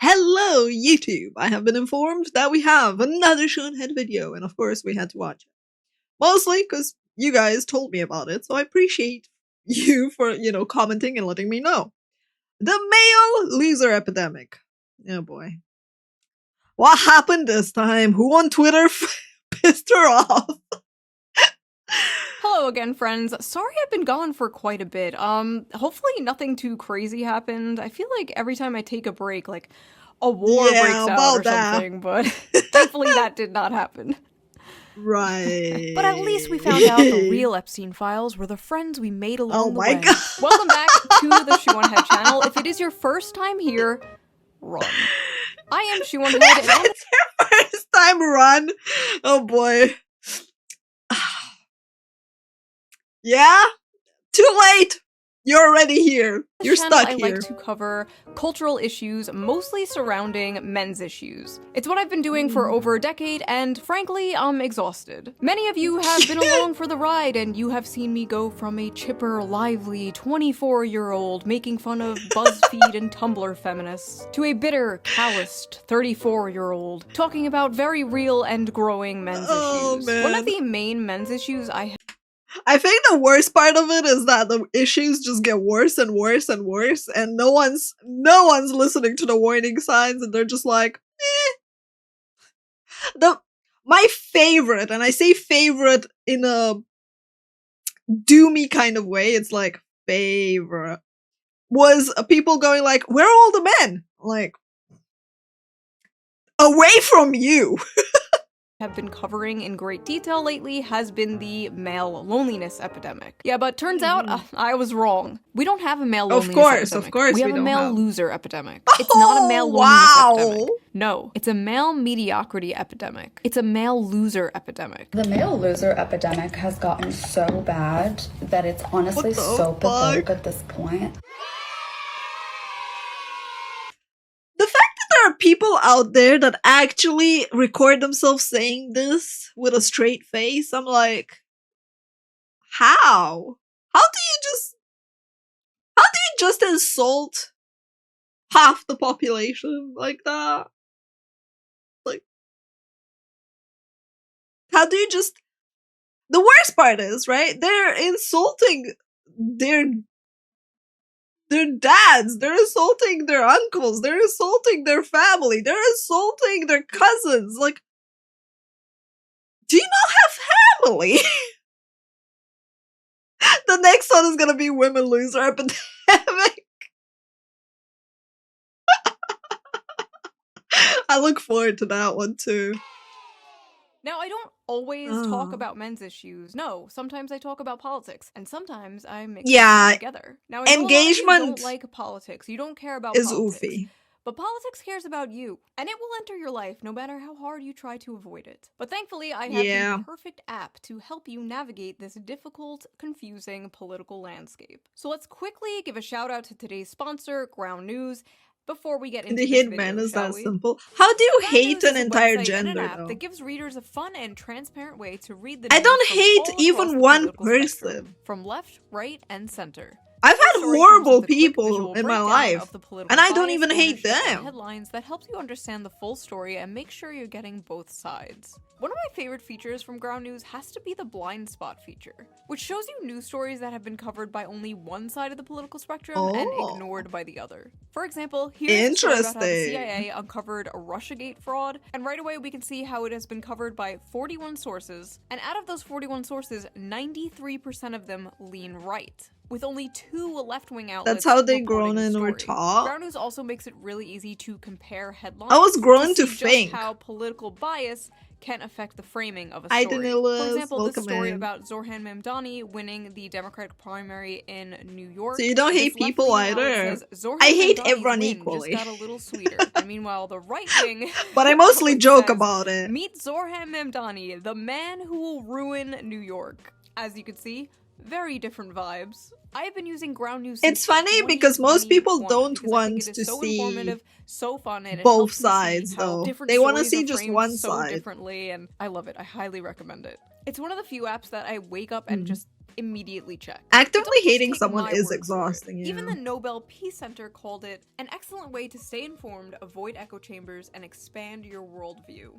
Hello, YouTube! I have been informed that we have another Shonehead video, and of course we had to watch it. Mostly because you guys told me about it, so I appreciate you for, commenting and letting me know. The male loser epidemic. Oh boy. What happened this time? Who on Twitter pissed her off? Hello again, friends. Sorry I've been gone for quite a bit. Hopefully nothing too crazy happened. I feel like every time I take a break, like, a war breaks out or something, but thankfully that did not happen. Right. But at least we found out the real Epstein files were the friends we made along the way. God. Welcome back to the Shonehead channel. If it is your first time here, run. I am Shonehead, and it's your first time, run. Oh boy. Yeah? Too late! You're already here. You're stuck here. I like to cover cultural issues mostly surrounding men's issues. It's what I've been doing for over a decade, and frankly, I'm exhausted. Many of you have been along for the ride, and you have seen me go from a chipper, lively 24-year-old making fun of BuzzFeed and Tumblr feminists to a bitter, calloused 34-year-old talking about very real and growing men's issues. Man. One of the main men's issues I think the worst part of it is that the issues just get worse and worse and worse, and no one's listening to the warning signs, and they're just like, eh. My favorite, and I say favorite in a doomy kind of way, it's like favorite, was people going like, where are all the men? Like, away from you. Have been covering in great detail lately has been the male loneliness epidemic. Yeah, but turns out I was wrong. We don't have a male loneliness epidemic. Of course, we have a male loser epidemic. Oh, it's not a male loneliness epidemic. No, it's a male mediocrity epidemic. It's a male loser epidemic. The male loser epidemic has gotten so bad that it's honestly so pathetic at this point. There are people out there that actually record themselves saying this with a straight face. I'm like, how? How do you just insult half the population like that? Like, how do you just... The worst part is, right? They're insulting their dads, they're insulting their uncles, they're insulting their family, they're insulting their cousins. Like, do you not have family? The next one is gonna be women loser epidemic. I look forward to that one too. Now, I don't always talk about men's issues. No, sometimes I talk about politics, and sometimes I mix them together. Now, I know engagement a lot of you don't like politics. You don't care about politics. Oofy. But politics cares about you, and it will enter your life no matter how hard you try to avoid it. But thankfully, I have the perfect app to help you navigate this difficult, confusing political landscape. So let's quickly give a shout out to today's sponsor, Ground News, before we get into the hate man is that simple. How do you hate an entire gender though? That gives readers a fun and transparent way to read the I don't hate even one person. From left, right, and center. I've had horrible people in my life, and I don't even hate them. Headlines that helps you understand the full story and make sure you're getting both sides. One of my favorite features from Ground News has to be the blind spot feature, which shows you news stories that have been covered by only one side of the political spectrum and ignored by the other. For example, here's a story about how the CIA uncovered a Russiagate fraud, and right away we can see how it has been covered by 41 sources, and out of those 41 sources, 93% of them lean right, with only 2 left-wing outlets. That's how they grown and were taught. Ground News also makes it really easy to compare headlines. I was grown to think just how political bias can affect the framing of a story. For example, this story about Zoran Mamdani winning the Democratic primary in New York. So you don't hate people either. I hate everyone equally. Just got a little sweeter. And meanwhile, the right wing. But I mostly joke about it. Meet Zoran Mamdani, the man who will ruin New York. As you can see, very different vibes. I have been using Ground News since It's funny because most people don't want to see so fun, and both sides though. They want to see just one so side. Differently, and I love it. I highly recommend it. It's one of the few apps that I wake up and just Immediately check. Actively But don't just hating take someone my is word for it. exhausting, you Even know? the Nobel Peace Center called it an excellent way to stay informed, avoid echo chambers, and expand your worldview.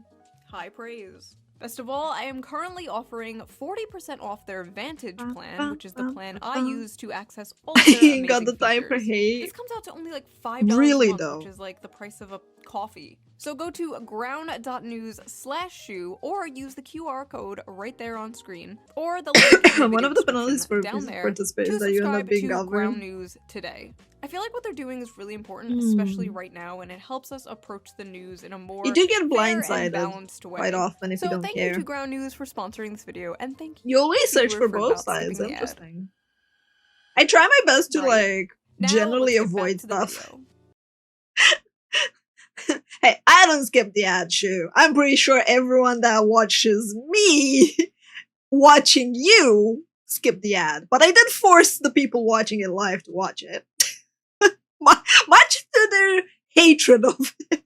High praise. Best of all, I am currently offering 40% off their Vantage plan, which is the plan I use to access all of their I amazing got the time for features. hate. This comes out to only like $5 Really, a month, though. which is like the price of a coffee. So go to ground.news/shoe or use the QR code right there on screen, or the link in the One video of the penalties description for down there participation to that you end up subscribe being to Ground governed. News today. I feel like what they're doing is really important, especially right now, and it helps us approach the news in a more You do get fair and blindsided balanced way. quite often if you So don't thank care. you to Ground News for sponsoring this video, and thank You you always search viewer for for both not skipping sides. the ad. Interesting. I try my best to, Right. like, Now, generally let's get back avoid to the stuff. video. Hey, I don't skip the ad show. I'm pretty sure everyone that watches me watching you skip the ad. But I did force the people watching it live to watch it. Much to their hatred of it.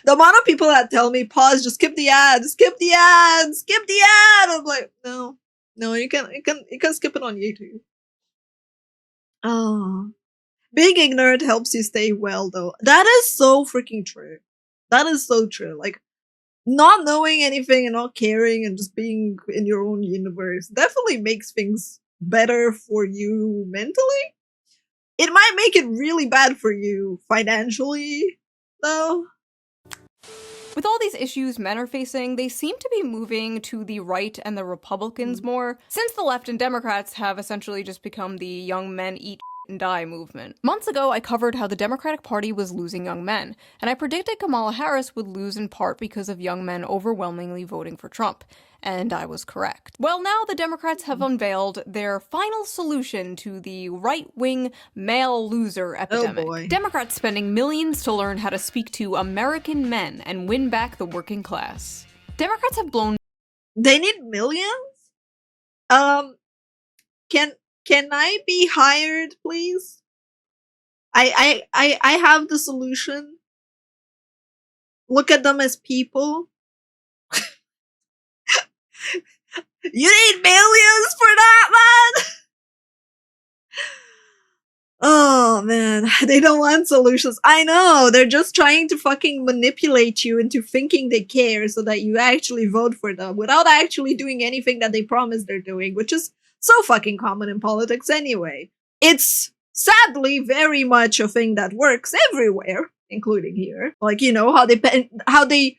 The amount of people that tell me, pause, just skip the ad, skip the ad, skip the ad. I'm like, no, you can skip it on YouTube. Oh. Being ignorant helps you stay well, though. That is so freaking true. That is so true. Like, not knowing anything and not caring and just being in your own universe definitely makes things better for you mentally. It might make it really bad for you financially, though. With all these issues men are facing, they seem to be moving to the right and the Republicans more, since the left and Democrats have essentially just become the young men eat and die movement. Months ago, I covered how the Democratic Party was losing young men, and I predicted Kamala Harris would lose in part because of young men overwhelmingly voting for Trump. And I was correct. Well, now the Democrats have unveiled their final solution to the right-wing male loser epidemic. Oh boy. Democrats spending millions to learn how to speak to American men and win back the working class. Democrats have blown. They need millions? Can I be hired, please? I have the solution. Look at them as people. You need millions for that, man? Oh, man. They don't want solutions. I know. They're just trying to fucking manipulate you into thinking they care so that you actually vote for them without actually doing anything that they promise they're doing, which is so fucking common in politics anyway. It's sadly very much a thing that works everywhere, including here. Like, you know, how they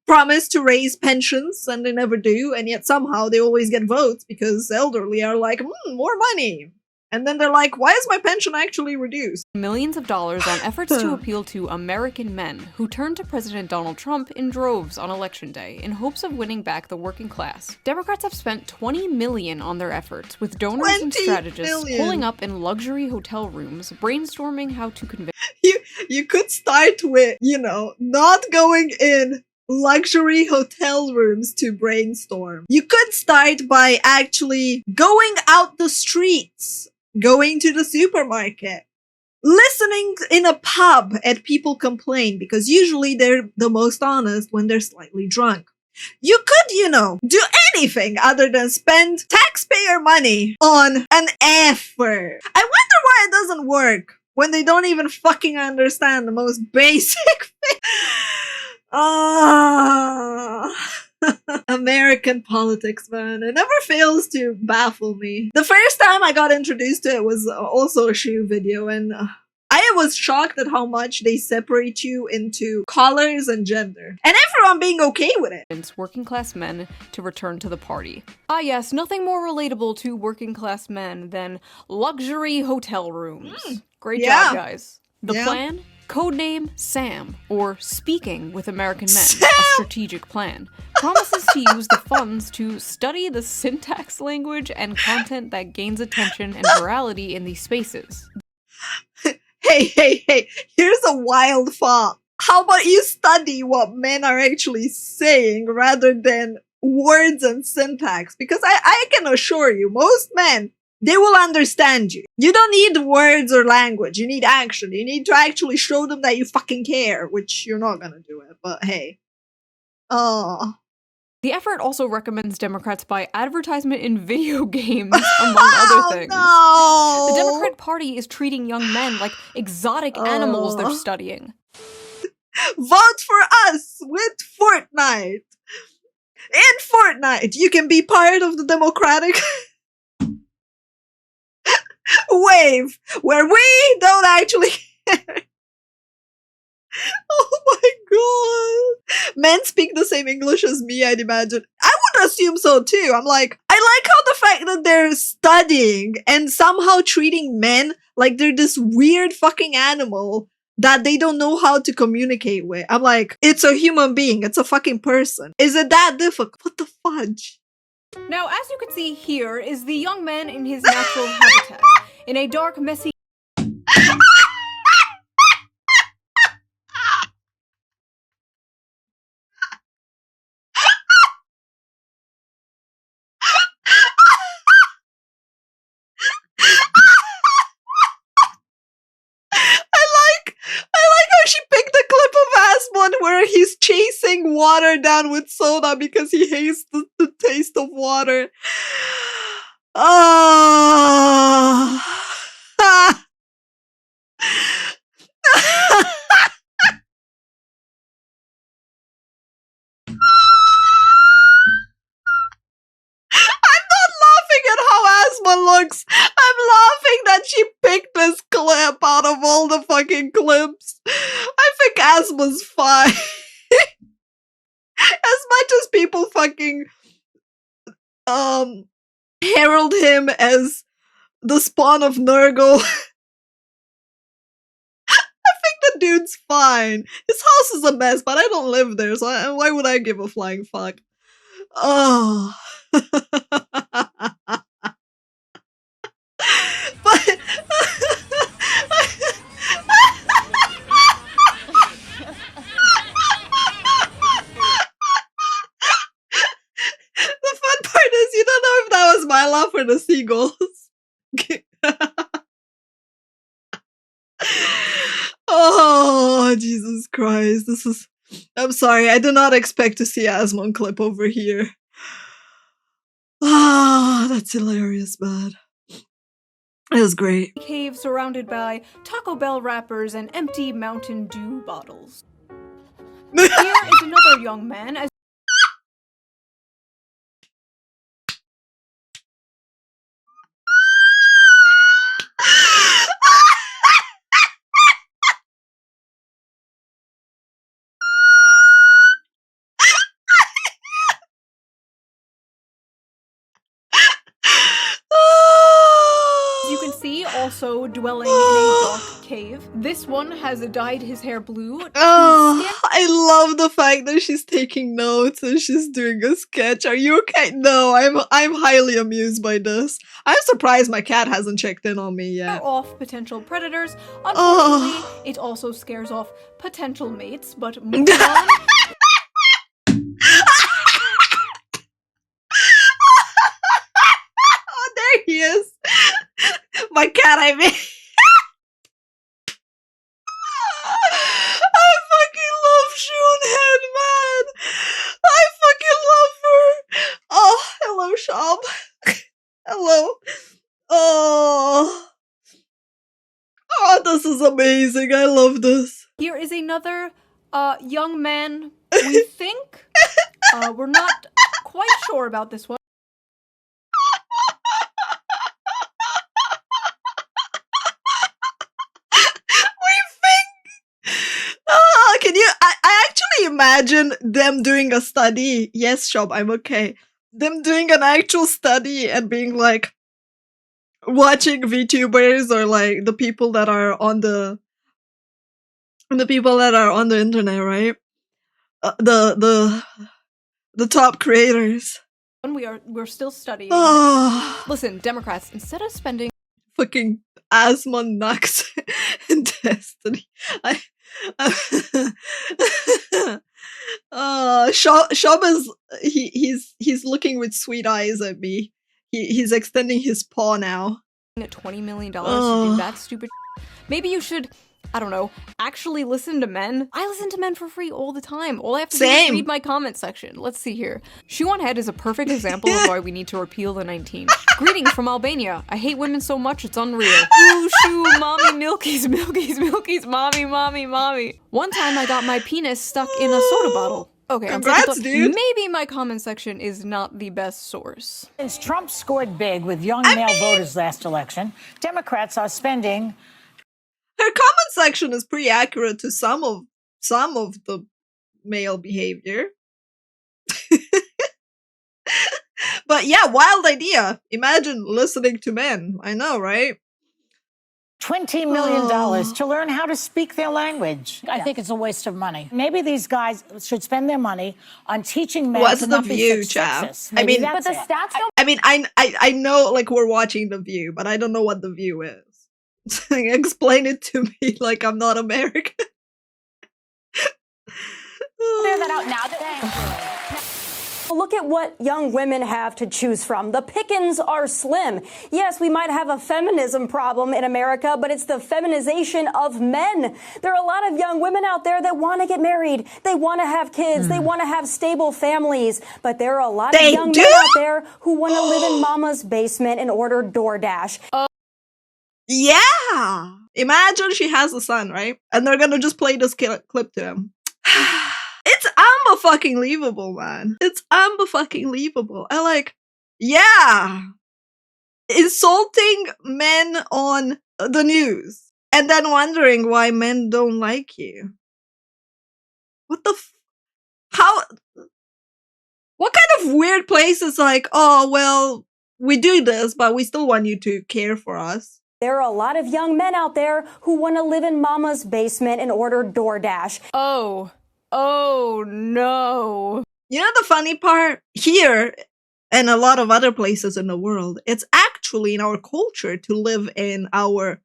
promise to raise pensions and they never do, and yet somehow they always get votes because elderly are like, more money. And then they're like, why is my pension actually reduced? Millions of dollars on efforts to appeal to American men who turned to President Donald Trump in droves on Election Day in hopes of winning back the working class. Democrats have spent $20 million on their efforts, with donors and strategists pulling up in luxury hotel rooms, brainstorming how to convince. You could start with, you know, not going in luxury hotel rooms to brainstorm. You could start by actually going out the streets, going to the supermarket, listening in a pub at people complain, because usually they're the most honest when they're slightly drunk. You could, you know, do anything other than spend taxpayer money on an effort. I wonder why it doesn't work when they don't even fucking understand the most basic thing. American politics, man. It never fails to baffle me. The first time I got introduced to it was also a shoe video, and I was shocked at how much they separate you into colors and gender. And everyone being okay with it. Working class men to return to the party. Ah yes, nothing more relatable to working class men than luxury hotel rooms. Great job, guys. The plan? Codename Sam, or Speaking with American Men, a strategic plan, promises to use the funds to study the syntax, language, and content that gains attention and virality in these spaces. Hey, here's a wild thought. How about you study what men are actually saying rather than words and syntax? Because I can assure you, most men, they will understand you. You don't need words or language. You need action. You need to actually show them that you fucking care, which you're not gonna do it, but hey. Oh. The effort also recommends Democrats buy advertisement in video games, among other things. No! The Democratic Party is treating young men like exotic animals they're studying. Vote for us with Fortnite! In Fortnite, you can be part of the Democratic wave, where we don't actually care. Oh my god. Men speak the same English as me, I'd imagine. I would assume so too. I'm like, I like how the fact that they're studying and somehow treating men like they're this weird fucking animal that they don't know how to communicate with. I'm like, it's a human being. It's a fucking person. Is it that difficult? What the fudge? Now, as you can see here is the young man in his natural habitat. In a dark, messy... I like how she picked the clip of Asmon where he's chasing water down with soda because he hates the taste of water. Looks. I'm laughing that she picked this clip out of all the fucking clips. I think Asma's fine. As much as people fucking herald him as the spawn of Nurgle, I think the dude's fine. His house is a mess, but I don't live there, so why would I give a flying fuck? Oh. My love for the seagulls. Oh, Jesus Christ. This is... I'm sorry, I did not expect to see Asmon clip over here. Ah, that's hilarious, man. It was great. Cave surrounded by Taco Bell wrappers and empty Mountain Dew bottles. Here is another young man as also dwelling in a dark cave. This one has dyed his hair blue. Oh, I love the fact that she's taking notes and she's doing a sketch. Are you okay? No, I'm highly amused by this. I'm surprised my cat hasn't checked in on me yet. Off potential predators. Unfortunately, it also scares off potential mates, but moving on. Oh, there he is. My cat, I mean. I fucking love Shoonhead, man. I fucking love her. Oh, hello, Shab. Hello. Oh. Oh, this is amazing. I love this. Here is another young man, we think. We're not quite sure about this one. Can you? I actually imagine them doing a study. Yes, Shop, I'm okay. Them doing an actual study and being like, watching VTubers or like the people that are on the internet, right? The top creators. When we're still studying. Oh. Listen, Democrats, instead of spending fucking Asmon Nux and Destiny. Shab is he's looking with sweet eyes at me. He's extending his paw now. $20 million to do that stupid. Maybe you should I don't know, actually listen to men. I listen to men for free all the time. All I have to do Same. is read my comment section. Let's see here. Shoe on Head is a perfect example of why we need to repeal the 19. Greetings from Albania. I hate women so much it's unreal. Ooh, shoo, mommy, milkies, milkies, milkies, mommy, mommy, mommy. One time I got my penis stuck in a soda bottle. Okay, Congrats, dude. Maybe my comment section is not the best source. Since Trump scored big with young male voters last election, Democrats are spending. Her comment section is pretty accurate to some of the male behavior. But yeah, wild idea. Imagine listening to men. I know, right? $20 million to learn how to speak their language. I think it's a waste of money. Maybe these guys should spend their money on teaching men What's to the not be view, such chap? sexists. I Maybe mean, that's But the it. stats don't. I mean, I know, like, we're watching The View, but I don't know what The View is. Explain it to me like I'm not American. Clear that out now. Look at what young women have to choose from. The pickings are slim. Yes, we might have a feminism problem in America, but it's the feminization of men. There are a lot of young women out there that want to get married. They want to have kids. They want to have stable families. But there are a lot of young men out there who want to live in mama's basement and order DoorDash. Yeah! Imagine she has a son, right? And they're gonna just play this clip to him. It's unfucking-leavable, man. It's unfucking-leavable. I like, yeah! Insulting men on the news. And then wondering why men don't like you. What the how? What kind of weird place is like, oh, well, we do this, but we still want you to care for us. There are a lot of young men out there who want to live in mama's basement and order DoorDash. Oh no. You know the funny part? Here, and a lot of other places in the world, it's actually in our culture to live in our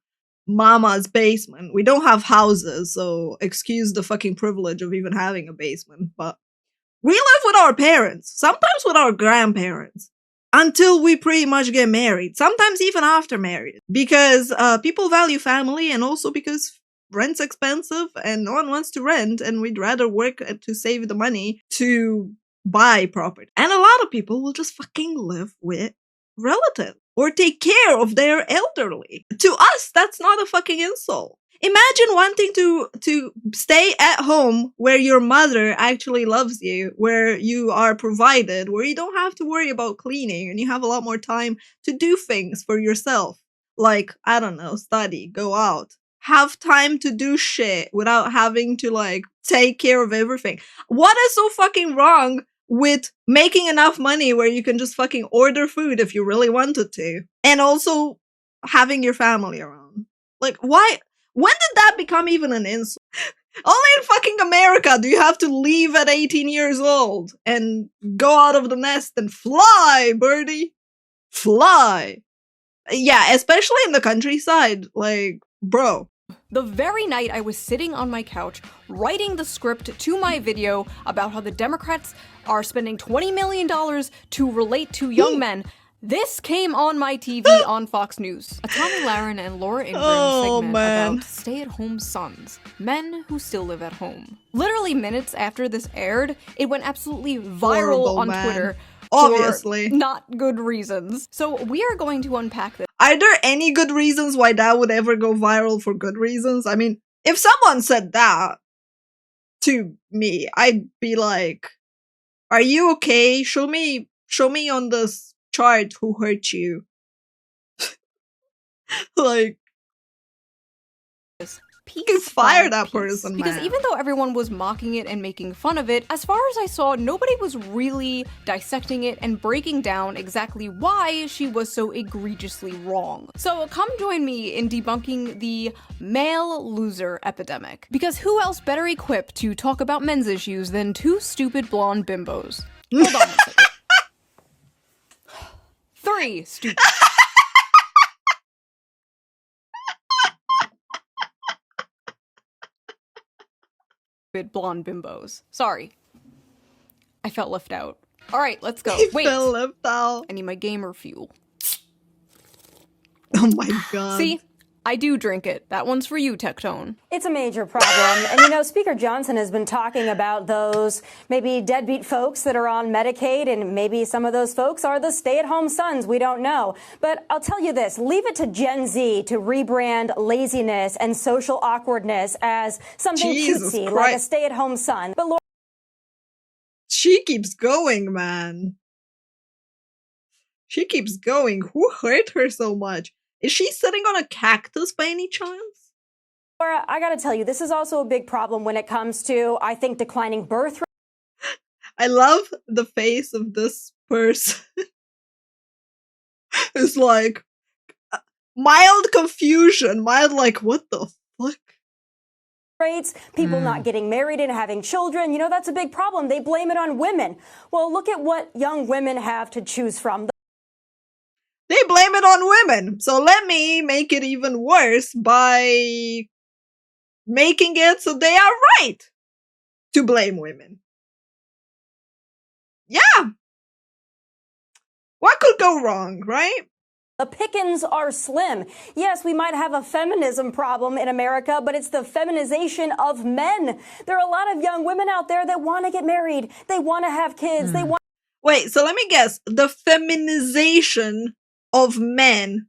mama's basement. We don't have houses, so excuse the fucking privilege of even having a basement, but we live with our parents, sometimes with our grandparents, until we pretty much get married, sometimes even after marriage, because people value family, and also because rent's expensive and no one wants to rent, and we'd rather work to save the money to buy property. And a lot of people will just fucking live with relatives or take care of their elderly. To us, that's not a fucking insult. Imagine wanting to stay at home where your mother actually loves you, where you are provided, where you don't have to worry about cleaning, and you have a lot more time to do things for yourself. Like, I don't know, study, go out. Have time to do shit without having to, like, take care of everything. What is so fucking wrong with making enough money where you can just fucking order food if you really wanted to, and also having your family around? Like, why? When did that become even an insult? Only in fucking America do you have to leave at 18 years old and go out of the nest and fly, birdie. Fly. Yeah, especially in the countryside. Like, bro. The very night I was sitting on my couch writing the script to my video about how the Democrats are spending $20 million to relate to young men, this came on my TV on Fox News. A Tommy Lahren and Laura Ingraham segment about stay-at-home sons, men who still live at home. Literally minutes after this aired, it went absolutely viral Horrible, on man. Twitter. Obviously. For not good reasons. So we are going to unpack this. Are there any good reasons why that would ever go viral for good reasons? I mean, if someone said that to me, I'd be like, are you okay? Show me on this chart who hurt you. Like, you can fire that person, Because man. even though everyone was mocking it and making fun of it, as far as I saw, nobody was really dissecting it and breaking down exactly why she was so egregiously wrong. So come join me in debunking the male loser epidemic. Because who else better equipped to talk about men's issues than two stupid blonde bimbos? Hold on a second. 3 stupid. Blonde bimbos. Sorry. I felt left out. Alright, let's go. Wait. Fell left out. I need my gamer fuel. Oh my god. See? I do drink it. That one's for you, Tectone. It's a major problem. And you know, Speaker Johnson has been talking about those maybe deadbeat folks that are on Medicaid, and maybe some of those folks are the stay-at-home sons. We don't know. But I'll tell you this, leave it to Gen Z to rebrand laziness and social awkwardness as something cutesy, like a stay-at-home son. But Lord, she keeps going, man. She keeps going. Who hurt her so much? Is she sitting on a cactus by any chance? Laura, I gotta tell you, this is also a big problem when it comes to, I think, declining birth rate. I love the face of this person. It's like mild confusion, mild like, what the fuck? Rates, people not getting married and having children, you know, that's a big problem. They blame it on women. Well, look at what young women have to choose from. They blame it on women. So let me make it even worse by making it so they are right to blame women. Yeah. What could go wrong, right? The pickings are slim. Yes, we might have a feminism problem in America, but it's the feminization of men. There are a lot of young women out there that want to get married. They want to have kids. They want. Wait, so let me guess. The feminization of men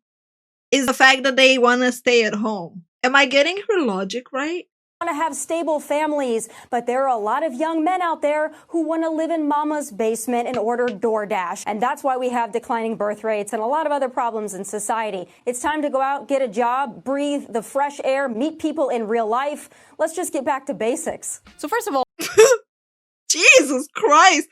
is the fact that they want to stay at home. Am I getting her logic right? Want to have stable families, but there are a lot of young men out there who want to live in mama's basement and order DoorDash. And that's why we have declining birth rates and a lot of other problems in society. It's time to go out, get a job, breathe the fresh air, meet people in real life. Let's just get back to basics. So first of all, Jesus Christ.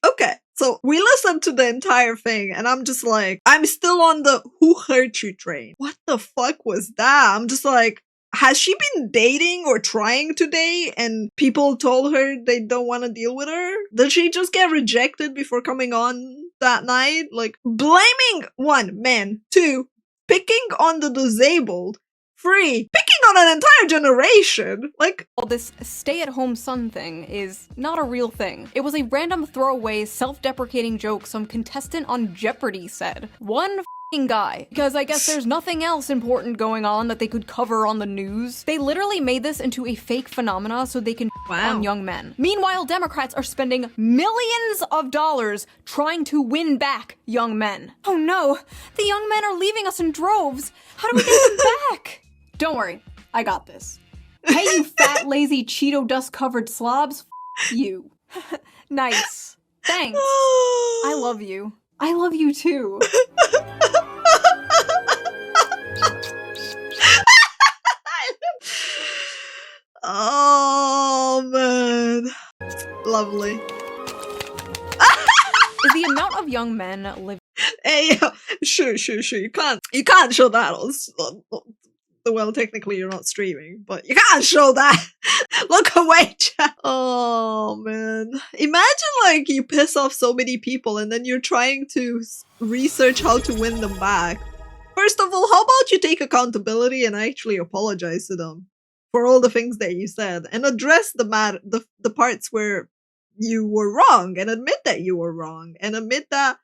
Okay, so we listened to the entire thing and I'm just like, I'm still on the who hurt you train. What the fuck was that? I'm just like, has she been dating or trying to date and people told her they don't want to deal with her? Did she just get rejected before coming on that night? Like, blaming one, men, two, picking on the disabled, three, picking on an entire generation. Like, this stay-at-home son thing is not a real thing. It was a random throwaway, self-deprecating joke some contestant on Jeopardy said. One guy, because I guess there's nothing else important going on that they could cover on the news. They literally made this into a fake phenomena so they can on young men. Meanwhile, Democrats are spending millions of dollars trying to win back young men. Oh no, the young men are leaving us in droves. How do we get them back? Don't worry, I got this. Hey, you fat, lazy, Cheeto dust-covered slobs, you. Nice. Thanks. I love you. I love you too. Oh man, lovely. Is the amount of young men living? Hey, sure. You can't show that on. Well, technically you're not streaming, but you can't show that. Look away, chat. Oh man, imagine like you piss off so many people and then you're trying to research how to win them back. First of all, how about you take accountability and actually apologize to them for all the things that you said and address the parts where you were wrong and admit that you were wrong and admit that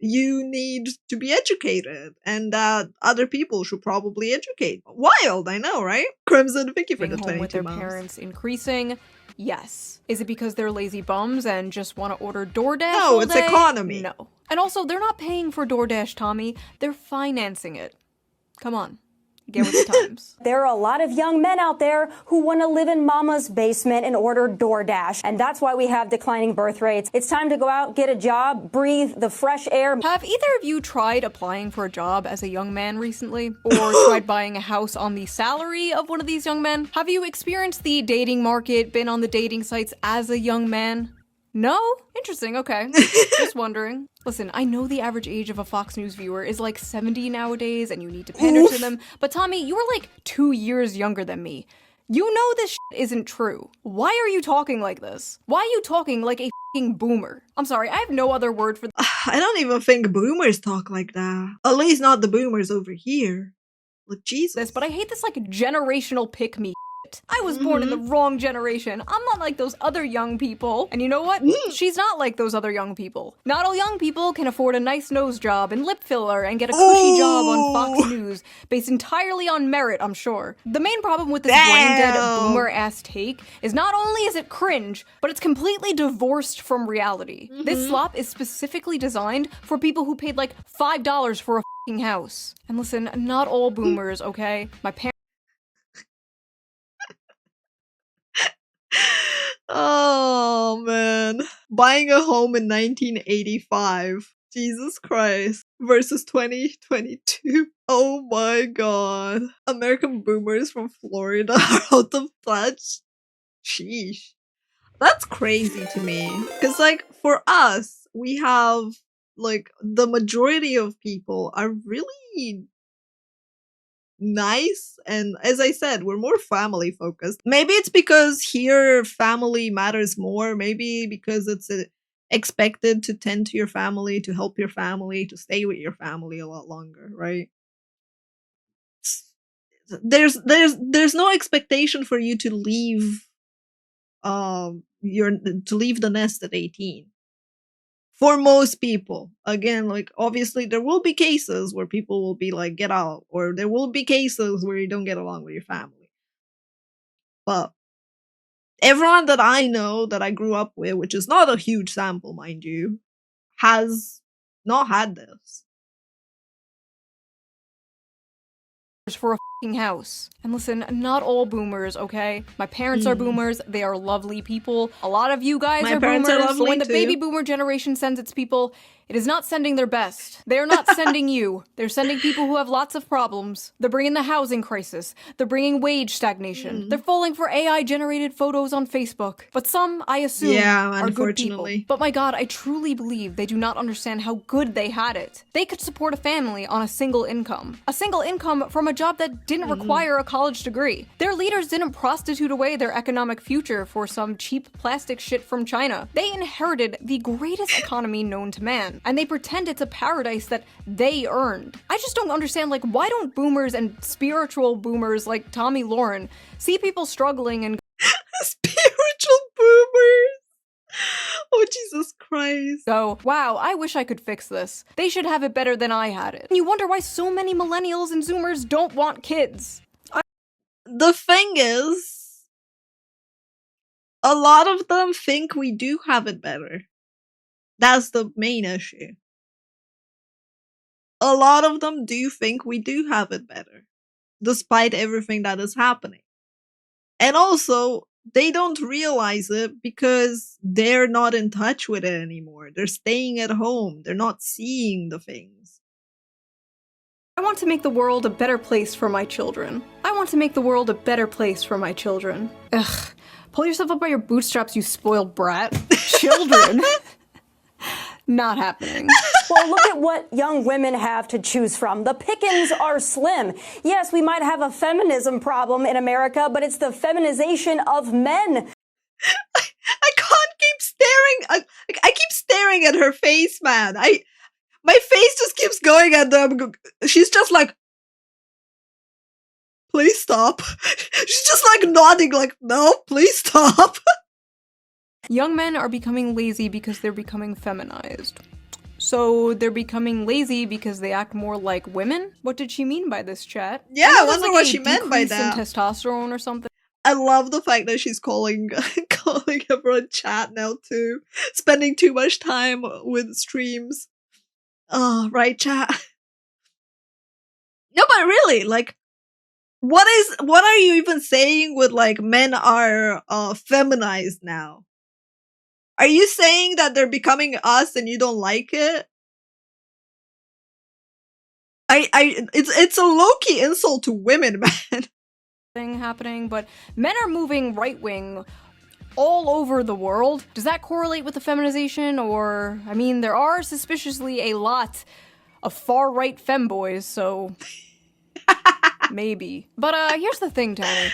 you need to be educated and that other people should probably educate. Wild, I know, right? Crimson, thank you for the 22 with their months. Parents increasing? Yes. Is it because they're lazy bums and just want to order DoorDash No, all it's day? economy. No. And also, they're not paying for DoorDash, Tommy. They're financing it. Come on. Get with the times. There are a lot of young men out there who want to live in mama's basement and order DoorDash. And that's why we have declining birth rates. It's time to go out, get a job, breathe the fresh air. Have either of you tried applying for a job as a young man recently? Or tried buying a house on the salary of one of these young men? Have you experienced the dating market, been on the dating sites as a young man? No? Interesting, okay. Just wondering. Listen, I know the average age of a Fox News viewer is like 70 nowadays and you need to pander to them, but Tommy, you are like 2 years younger than me. You know this shit isn't true. Why are you talking like this? Why are you talking like a f***ing boomer? I'm sorry, I have no other word for I don't even think boomers talk like that. At least not the boomers over here. Like, Jesus. this, but I hate this like generational pick-me shit. I was born in the wrong generation. I'm not like those other young people. And you know what? She's not like those other young people. Not all young people can afford a nice nose job and lip filler and get a cushy job on Fox News based entirely on merit, I'm sure. The main problem with this brain-dead boomer-ass take is not only is it cringe, but it's completely divorced from reality. This slop is specifically designed for people who paid like $5 for a f***ing house. And listen, not all boomers, okay? My parents Oh man. Buying a home in 1985. Jesus Christ. Versus 2022. Oh my god. American boomers from Florida are out of touch. Sheesh. That's crazy to me. Because, like, for us, we have, like, the majority of people are really nice, and as I said, we're more family focused. Maybe it's because here family matters more, maybe because it's expected to tend to your family, to help your family, to stay with your family a lot longer, right? There's no expectation for you to leave the nest at 18. For most people. Again, like, obviously there will be cases where people will be like, get out, or there will be cases where you don't get along with your family. But everyone that I know, that I grew up with, which is not a huge sample, mind you, has not had this. for a f***ing house. And listen, not all boomers, okay? My parents are boomers, they are lovely people. A lot of you guys My are parents boomers, are but lovely when the too. baby boomer generation sends its people, it is not sending their best. They are not sending you. They're sending people who have lots of problems. They're bringing the housing crisis. They're bringing wage stagnation. They're falling for AI-generated photos on Facebook. But some, I assume, are good people. But my god, I truly believe they do not understand how good they had it. They could support a family on a single income. A single income from a job that didn't require a college degree. Their leaders didn't prostitute away their economic future for some cheap plastic shit from China. They inherited the greatest economy known to man, and they pretend it's a paradise that they earned. I just don't understand, like, why don't boomers and spiritual boomers like Tommy Lauren see people struggling and spiritual boomers? Oh, Jesus Christ. go, wow, I wish I could fix this. They should have it better than I had it. And you wonder why so many millennials and zoomers don't want kids. The thing is, a lot of them think we do have it better. That's the main issue. A lot of them do think we do have it better, despite everything that is happening. And also, they don't realize it because they're not in touch with it anymore. They're staying at home. They're not seeing the things. I want to make the world a better place for my children. I want to make the world a better place for my children. Ugh. Pull yourself up by your bootstraps, you spoiled brat. Children. Not happening. Well, look at what young women have to choose from. The pickings are slim. Yes, we might have a feminism problem in America, but it's the feminization of men. I can't keep staring. I keep staring at her face, man. My face just keeps going at them. She's just like, please stop. She's just like nodding, like, no, please stop. Young men are becoming lazy because they're becoming feminized. So they're becoming lazy because they act more like women? What did she mean by this, chat? Yeah, I wonder what she meant by decrease that. in testosterone or something? I love the fact that she's calling everyone chat now too. Spending too much time with streams. Oh, right, chat. No, but really, like, what are you even saying with, like, men are feminized now? Are you saying that they're becoming us and you don't like it? It's a low-key insult to women, man. Thing happening, but men are moving right-wing all over the world. Does that correlate with the feminization? Or, I mean, there are suspiciously a lot of far-right femboys, so maybe. But here's the thing, Tony.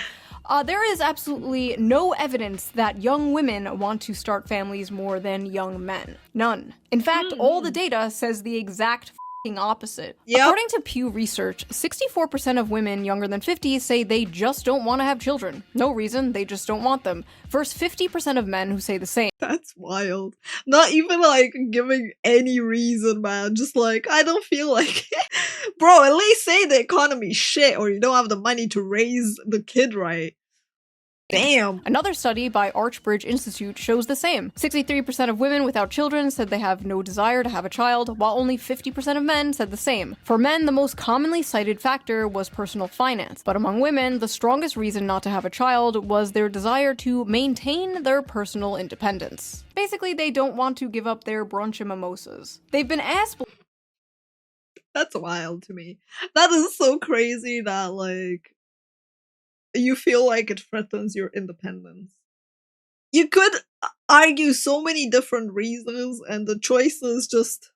There is absolutely no evidence that young women want to start families more than young men. None. In fact, all the data says the exact opposite. Yep. According to Pew Research, 64% of women younger than 50 say they just don't want to have children. No reason, they just don't want them. Versus 50% of men who say the same. That's wild. Not even like giving any reason, man. Just like, I don't feel like it. Bro, at least say the economy's shit or you don't have the money to raise the kid right. Damn. Another study by Archbridge Institute shows the same. 63% of women without children said they have no desire to have a child, while only 50% of men said the same. For men, the most commonly cited factor was personal finance, but among women, the strongest reason not to have a child was their desire to maintain their personal independence. Basically, they don't want to give up their brunch and mimosas. They've been asked. That's wild to me. That is so crazy that, like, you feel like it threatens your independence. You could argue so many different reasons, and the choices just...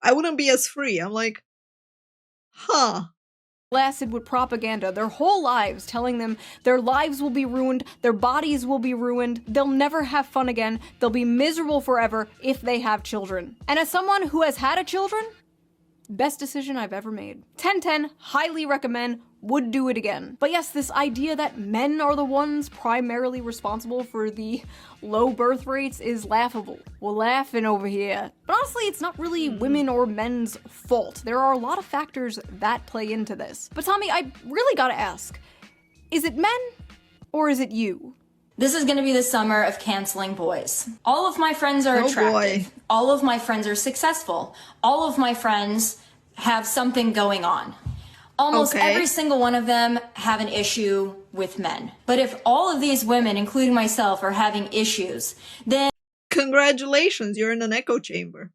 I wouldn't be as free. I'm like, huh. Blasted with propaganda their whole lives, telling them their lives will be ruined, their bodies will be ruined, they'll never have fun again, they'll be miserable forever if they have children. And as someone who has had a children, best decision I've ever made. 10/10, highly recommend, would do it again. But yes, this idea that men are the ones primarily responsible for the low birth rates is laughable. We're laughing over here. But honestly, it's not really women or men's fault. There are a lot of factors that play into this. But Tommy, I really gotta ask, is it men or is it you? This is going to be the summer of canceling boys. All of my friends are attractive. Boy. All of my friends are successful. All of my friends have something going on. Almost every single one of them have an issue with men. But if all of these women, including myself, are having issues, then... Congratulations, you're in an echo chamber.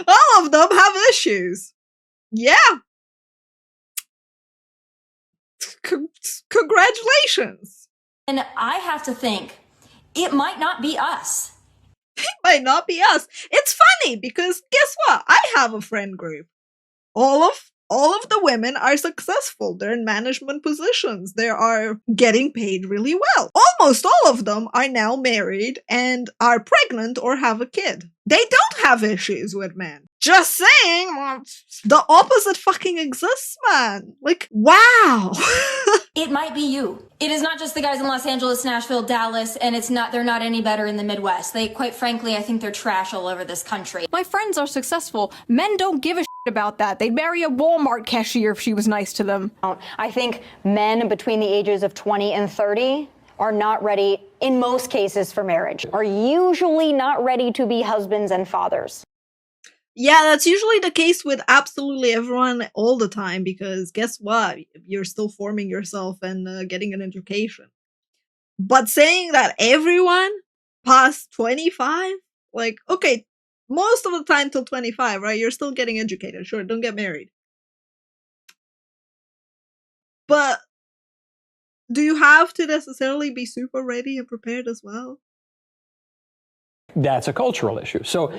All of them have issues. Yeah. Congratulations. And I have to think, it might not be us. It might not be us. It's funny because guess what? I have a friend group. All of the women are successful. They're in management positions. They are getting paid really well. Almost all of them are now married and are pregnant or have a kid. They don't have issues with men. Just saying, the opposite fucking exists, man. Like, wow. It might be you. It is not just the guys in Los Angeles, Nashville, Dallas, and they're not any better in the Midwest. Quite frankly, I think they're trash all over this country. My friends are successful. Men don't give a shit about that. They'd marry a Walmart cashier if she was nice to them. I think men between the ages of 20 and 30 are not ready, in most cases, for marriage, are usually not ready to be husbands and fathers. Yeah, that's usually the case with absolutely everyone all the time because guess what? You're still forming yourself and getting an education. But saying that everyone past 25, like, okay, most of the time till 25, right? You're still getting educated. Sure, don't get married. But do you have to necessarily be super ready and prepared as well? That's a cultural issue. So,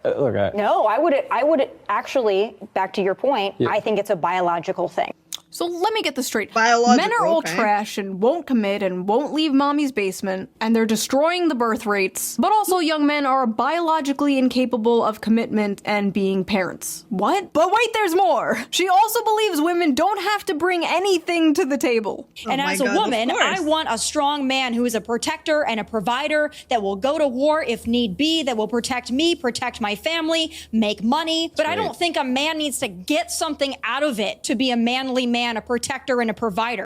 look, No, I would actually, back to your point, I think it's a biological thing. So let me get this straight. Biological, Men are all okay. trash and won't commit and won't leave mommy's basement, and they're destroying the birth rates. But also young men are biologically incapable of commitment and being parents. What? But wait, there's more! She also believes women don't have to bring anything to the table. And as a woman, I want a strong man who is a protector and a provider that will go to war if need be, that will protect me, protect my family, make money. But I don't think a man needs to get something out of it to be a manly man, a protector and a provider.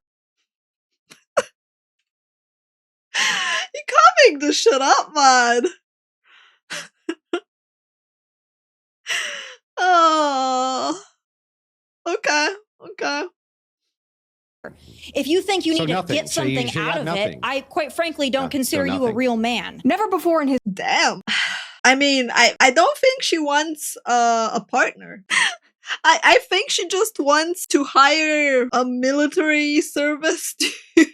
You can't make this shit up, man. Oh, okay. If you think you need to get something out of it, I quite frankly don't consider you a real man. Never before in his... Damn. I mean, I don't think she wants a partner. I think she just wants to hire a military service dude,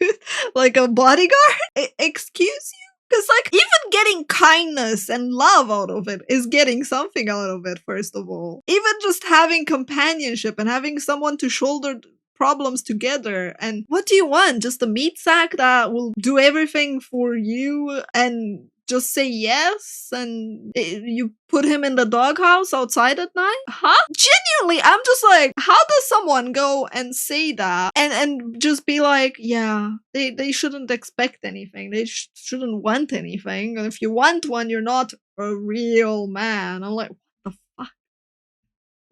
like a bodyguard. Excuse you? Because, like, even getting kindness and love out of it is getting something out of it, first of all. Even just having companionship and having someone to shoulder problems together. And what do you want? Just a meat sack that will do everything for you and just say yes and you put him in the doghouse outside at night? Huh? Genuinely, I'm just like, how does someone go and say that and just be like, yeah, they shouldn't expect anything. They shouldn't want anything. And if you want one, you're not a real man. I'm like, what the fuck?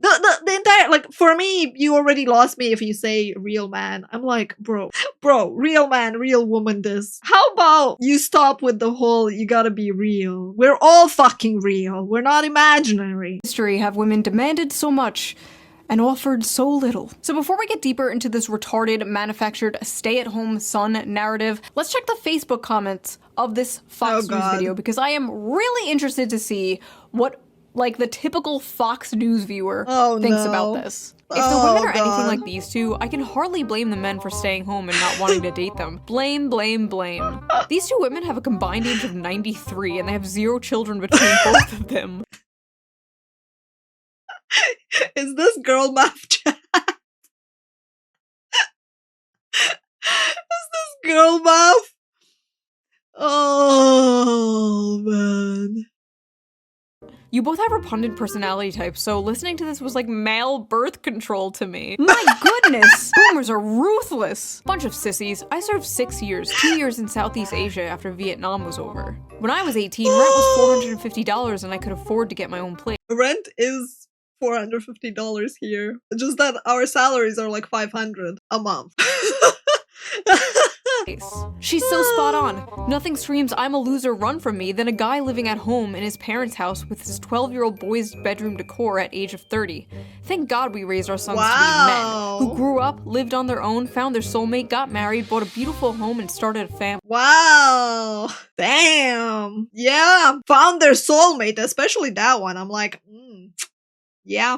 The entire, like, for me, you already lost me if you say real man. I'm like, bro, real man, real woman this. How about you stop with the whole, you gotta be real. We're all fucking real. We're not imaginary. History have women demanded so much and offered so little. So before we get deeper into this retarded, manufactured, stay-at-home son narrative, let's check the Facebook comments of this Fox News video, because I am really interested to see what, like, the typical Fox News viewer thinks about this. If the women are anything like these two, I can hardly blame the men for staying home and not wanting to date them. Blame, blame, blame. These two women have a combined age of 93 and they have 0 children between both of them. Is this girl math chat? Is this girl math? Oh, man. You both have repugnant personality types, so listening to this was like male birth control to me. My goodness! Boomers are ruthless! Bunch of sissies. I served 6 years, 2 years in Southeast Asia after Vietnam was over. When I was 18, rent was $450 and I could afford to get my own place. Rent is $450 here. Just that our salaries are like $500 a month. She's so spot on. Nothing screams I'm a loser run from me than a guy living at home in his parents' house with his 12-year-old boy's bedroom decor at age of 30. Thank God we raised our sons to be men who grew up, lived on their own, found their soulmate, got married, bought a beautiful home, and started a family. Wow. Damn. Yeah. Found their soulmate, especially that one. I'm like, yeah.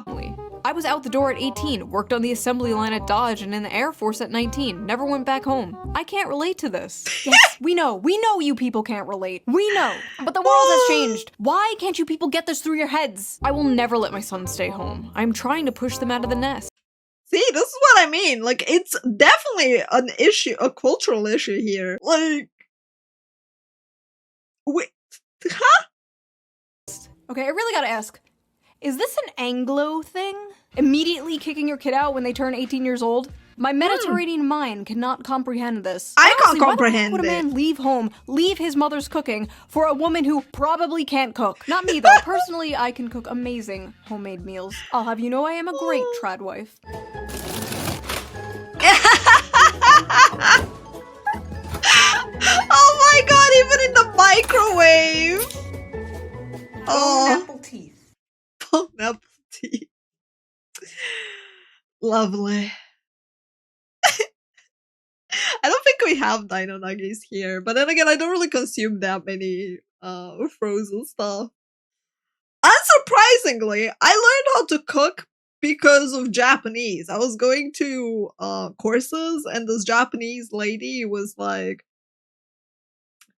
I was out the door at 18, worked on the assembly line at Dodge and in the Air Force at 19, never went back home. I can't relate to this. Yes, we know you people can't relate. We know. But the world has changed. Why can't you people get this through your heads? I will never let my sons stay home. I'm trying to push them out of the nest. See, this is what I mean. Like, it's definitely an issue, a cultural issue here. Like, wait, huh? Okay, I really gotta ask. Is this an Anglo thing? Immediately kicking your kid out when they turn 18 years old? My Mediterranean mind cannot comprehend this. I can't comprehend it. Why would a man leave home, leave his mother's cooking, for a woman who probably can't cook? Not me, though. Personally, I can cook amazing homemade meals. I'll have you know I am a great trad wife. Oh my god, even in the microwave! Oh. Apple teeth. Apple teeth. Lovely. I don't think we have dino nuggies here, but then again, I don't really consume that many frozen stuff. Unsurprisingly, I learned how to cook because of Japanese. I was going to courses, and this Japanese lady was like,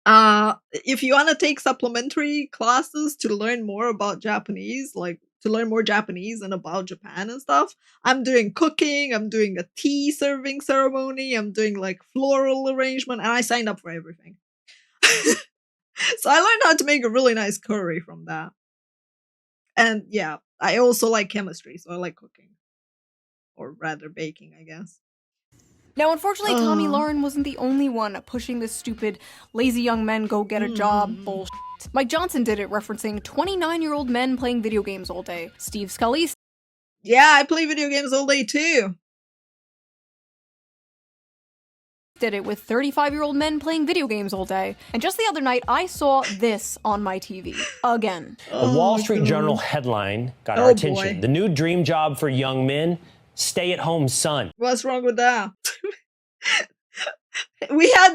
if you want to take supplementary classes to learn more about Japanese, like to learn more Japanese and about Japan and stuff, I'm doing cooking, I'm doing a tea serving ceremony, I'm doing like floral arrangement, and I signed up for everything. So I learned how to make a really nice curry from that. And yeah, I also like chemistry, so I like cooking. Or rather baking, I guess. Now, unfortunately, Tommy Lauren wasn't the only one pushing this stupid lazy young men go get a job bullshit. Mike Johnson did it, referencing 29-year-old men playing video games all day. Steve Scully. Yeah, I play video games all day too. Did it with 35-year-old men playing video games all day. And just the other night, I saw this on my TV. Again. A Wall Street Journal headline got our attention. The new dream job for young men, stay-at-home son. What's wrong with that? We had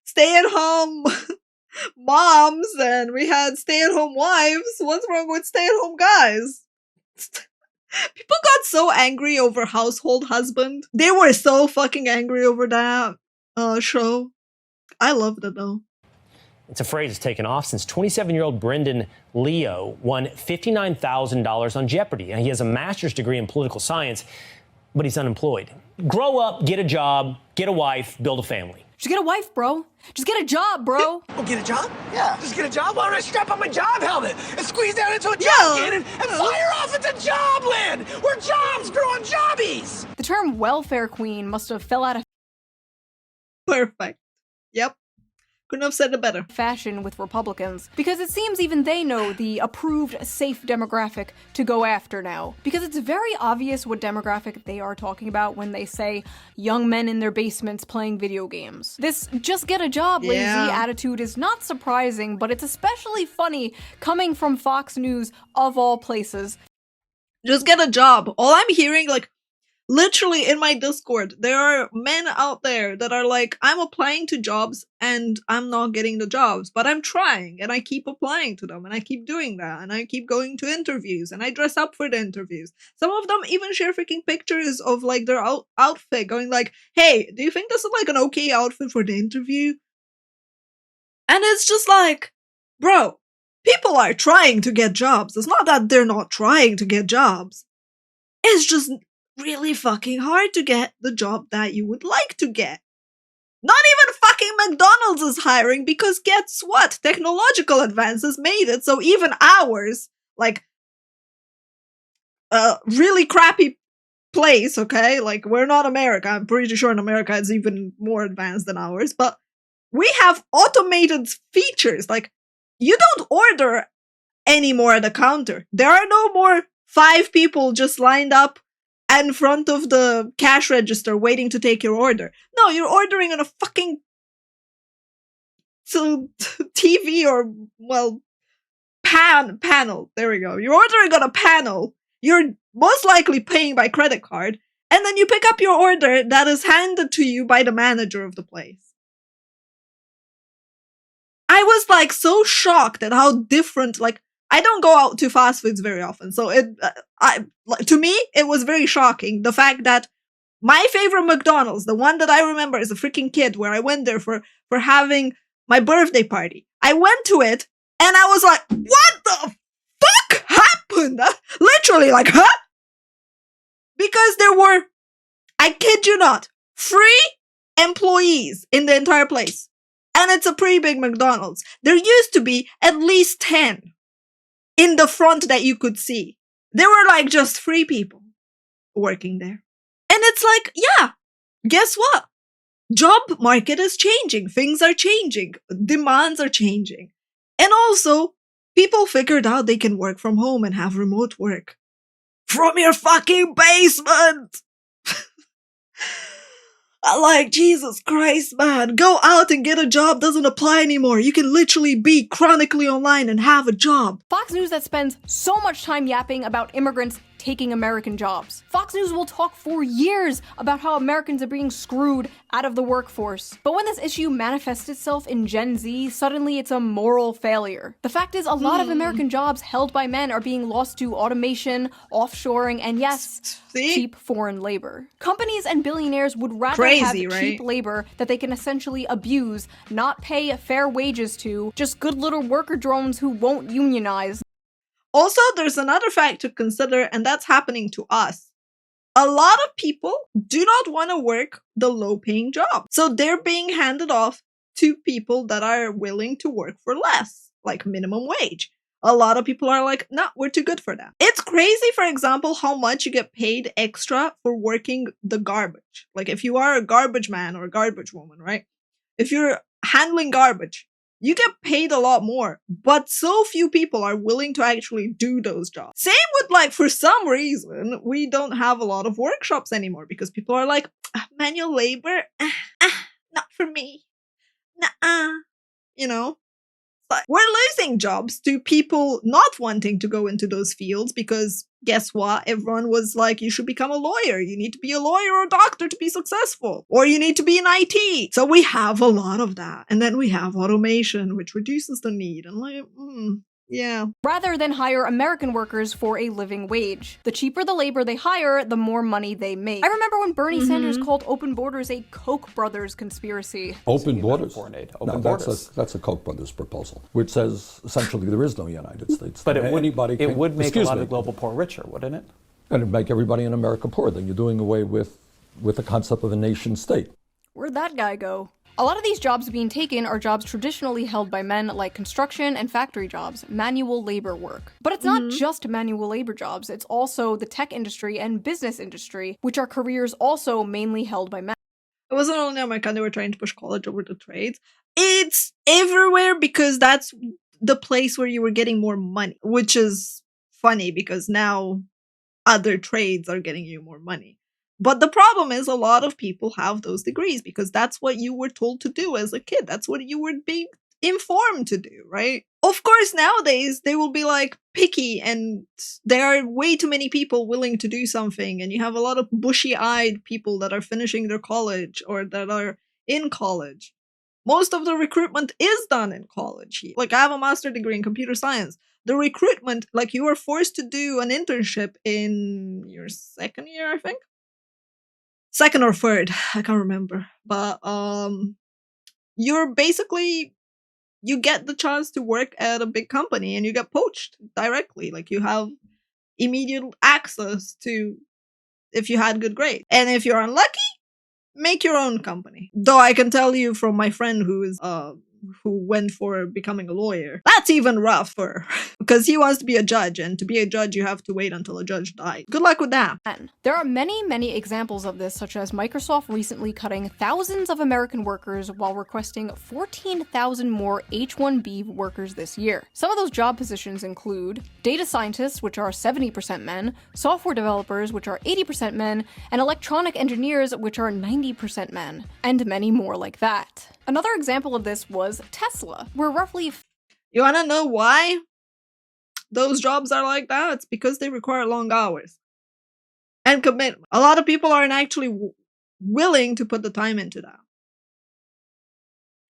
stay-at-home moms and we had stay-at-home wives. What's wrong with stay-at-home guys? People got so angry over Household Husband. They were so fucking angry over that show. I loved it though. It's a phrase that's taken off since 27-year-old Brendan Leo won $59,000 on Jeopardy. And he has a master's degree in political science, but he's unemployed. grow up, get a job, get a wife, build a family. Just get a wife, bro. Just get a job, bro. Oh, get a job? Yeah. Just get a job? Why don't I strap on my job helmet and squeeze down into a job cannon and fire off into job land where jobs grow on jobbies? The term welfare queen must have fell out of Perfect. Yep. Couldn't have said it better. Fashion with Republicans, because it seems even they know the approved safe demographic to go after now. Because it's very obvious what demographic they are talking about when they say young men in their basements playing video games. This just get a job lazy attitude is not surprising, but it's especially funny coming from Fox News of all places. Just get a job. All I'm hearing, like, literally in my Discord, there are men out there that are like, I'm applying to jobs and I'm not getting the jobs, but I'm trying and I keep applying to them and I keep doing that and I keep going to interviews and I dress up for the interviews. Some of them even share freaking pictures of like their outfit, going like, hey, do you think this is like an okay outfit for the interview? And it's just like, bro, people are trying to get jobs. It's not that they're not trying to get jobs. It's just really fucking hard to get the job that you would like to get. Not even fucking McDonald's is hiring because guess what? Technological advances made it so even ours, like, really crappy place, okay? Like, we're not America. I'm pretty sure in America it's even more advanced than ours, but we have automated features. Like, you don't order anymore at the counter. There are no more 5 people just lined up in front of the cash register waiting to take your order. No, you're ordering on a fucking TV or, well, panel. There we go. You're ordering on a panel. You're most likely paying by credit card. And then you pick up your order that is handed to you by the manager of the place. I was like so shocked at how different, like, I don't go out to fast foods very often, so to me, it was very shocking. The fact that my favorite McDonald's, the one that I remember as a freaking kid, where I went there for having my birthday party, I went to it, and I was like, what the fuck happened? Literally, like, huh? Because there were, I kid you not, 3 employees in the entire place. And it's a pretty big McDonald's. There used to be at least 10. In the front that you could see. There were like just 3 people working there. And it's like, yeah, guess what? Job market is changing. Things are changing. Demands are changing. And also, people figured out they can work from home and have remote work. From your fucking basement! Like, Jesus Christ, man. Go out and get a job doesn't apply anymore. You can literally be chronically online and have a job. Fox News that spends so much time yapping about immigrants taking American jobs. Fox News will talk for years about how Americans are being screwed out of the workforce. But when this issue manifests itself in Gen Z, suddenly it's a moral failure. The fact is, a lot of American jobs held by men are being lost to automation, offshoring, and yes, cheap foreign labor. Companies and billionaires would rather have cheap labor that they can essentially abuse, not pay fair wages to, just good little worker drones who won't unionize. Also, there's another fact to consider, and that's happening to us. A lot of people do not want to work the low-paying job. So they're being handed off to people that are willing to work for less, like minimum wage. A lot of people are like, no, we're too good for that. It's crazy, for example, how much you get paid extra for working the garbage. Like, if you are a garbage man or a garbage woman, right? If you're handling garbage, you get paid a lot more, but so few people are willing to actually do those jobs. Same with, like, for some reason, we don't have a lot of workshops anymore because people are like, manual labor? Not for me. Nuh-uh. You know? But we're losing jobs to people not wanting to go into those fields because guess what? Everyone was like, you should become a lawyer. You need to be a lawyer or a doctor to be successful. Or you need to be in IT. So we have a lot of that. And then we have automation, which reduces the need. And like, yeah. Rather than hire American workers for a living wage. The cheaper the labor they hire, the more money they make. I remember when Bernie Sanders called open borders a Koch brothers conspiracy. Open borders? Open borders. That's a Koch brothers proposal, which says essentially there is no United States. But it would make a lot of global poor richer, wouldn't it? And it'd make everybody in America poor. Then you're doing away with with the concept of a nation state. Where'd that guy go? A lot of these jobs being taken are jobs traditionally held by men, like construction and factory jobs, manual labor work. But it's not just manual labor jobs, it's also the tech industry and business industry, which are careers also mainly held by men. It wasn't only in America they were trying to push college over the trades. It's everywhere because that's the place where you were getting more money, which is funny because now other trades are getting you more money. But the problem is a lot of people have those degrees because that's what you were told to do as a kid. That's what you were being informed to do, right? Of course, nowadays they will be like picky and there are way too many people willing to do something. And you have a lot of bushy-eyed people that are finishing their college or that are in college. Most of the recruitment is done in college. Like I have a master's degree in computer science. The recruitment, like you are forced to do an internship in your second year, I think. Second or third, I can't remember. But you're basically, you get the chance to work at a big company and you get poached directly. Like you have immediate access to, if you had good grades. And if you're unlucky, make your own company. Though I can tell you from my friend who is who went for becoming a lawyer, that's even rougher because he wants to be a judge, and to be a judge you have to wait until a judge dies. Good luck with that. There are many examples of this, such as Microsoft recently cutting thousands of American workers while requesting 14,000 more H-1B workers this year. Some of those job positions include data scientists, which are 70% men, software developers, which are 80% men, and electronic engineers, which are 90% men, and many more like that. Another example of this was Tesla, where roughly... You wanna know why those jobs are like that? It's because they require long hours and commitment. A lot of people aren't actually willing to put the time into that.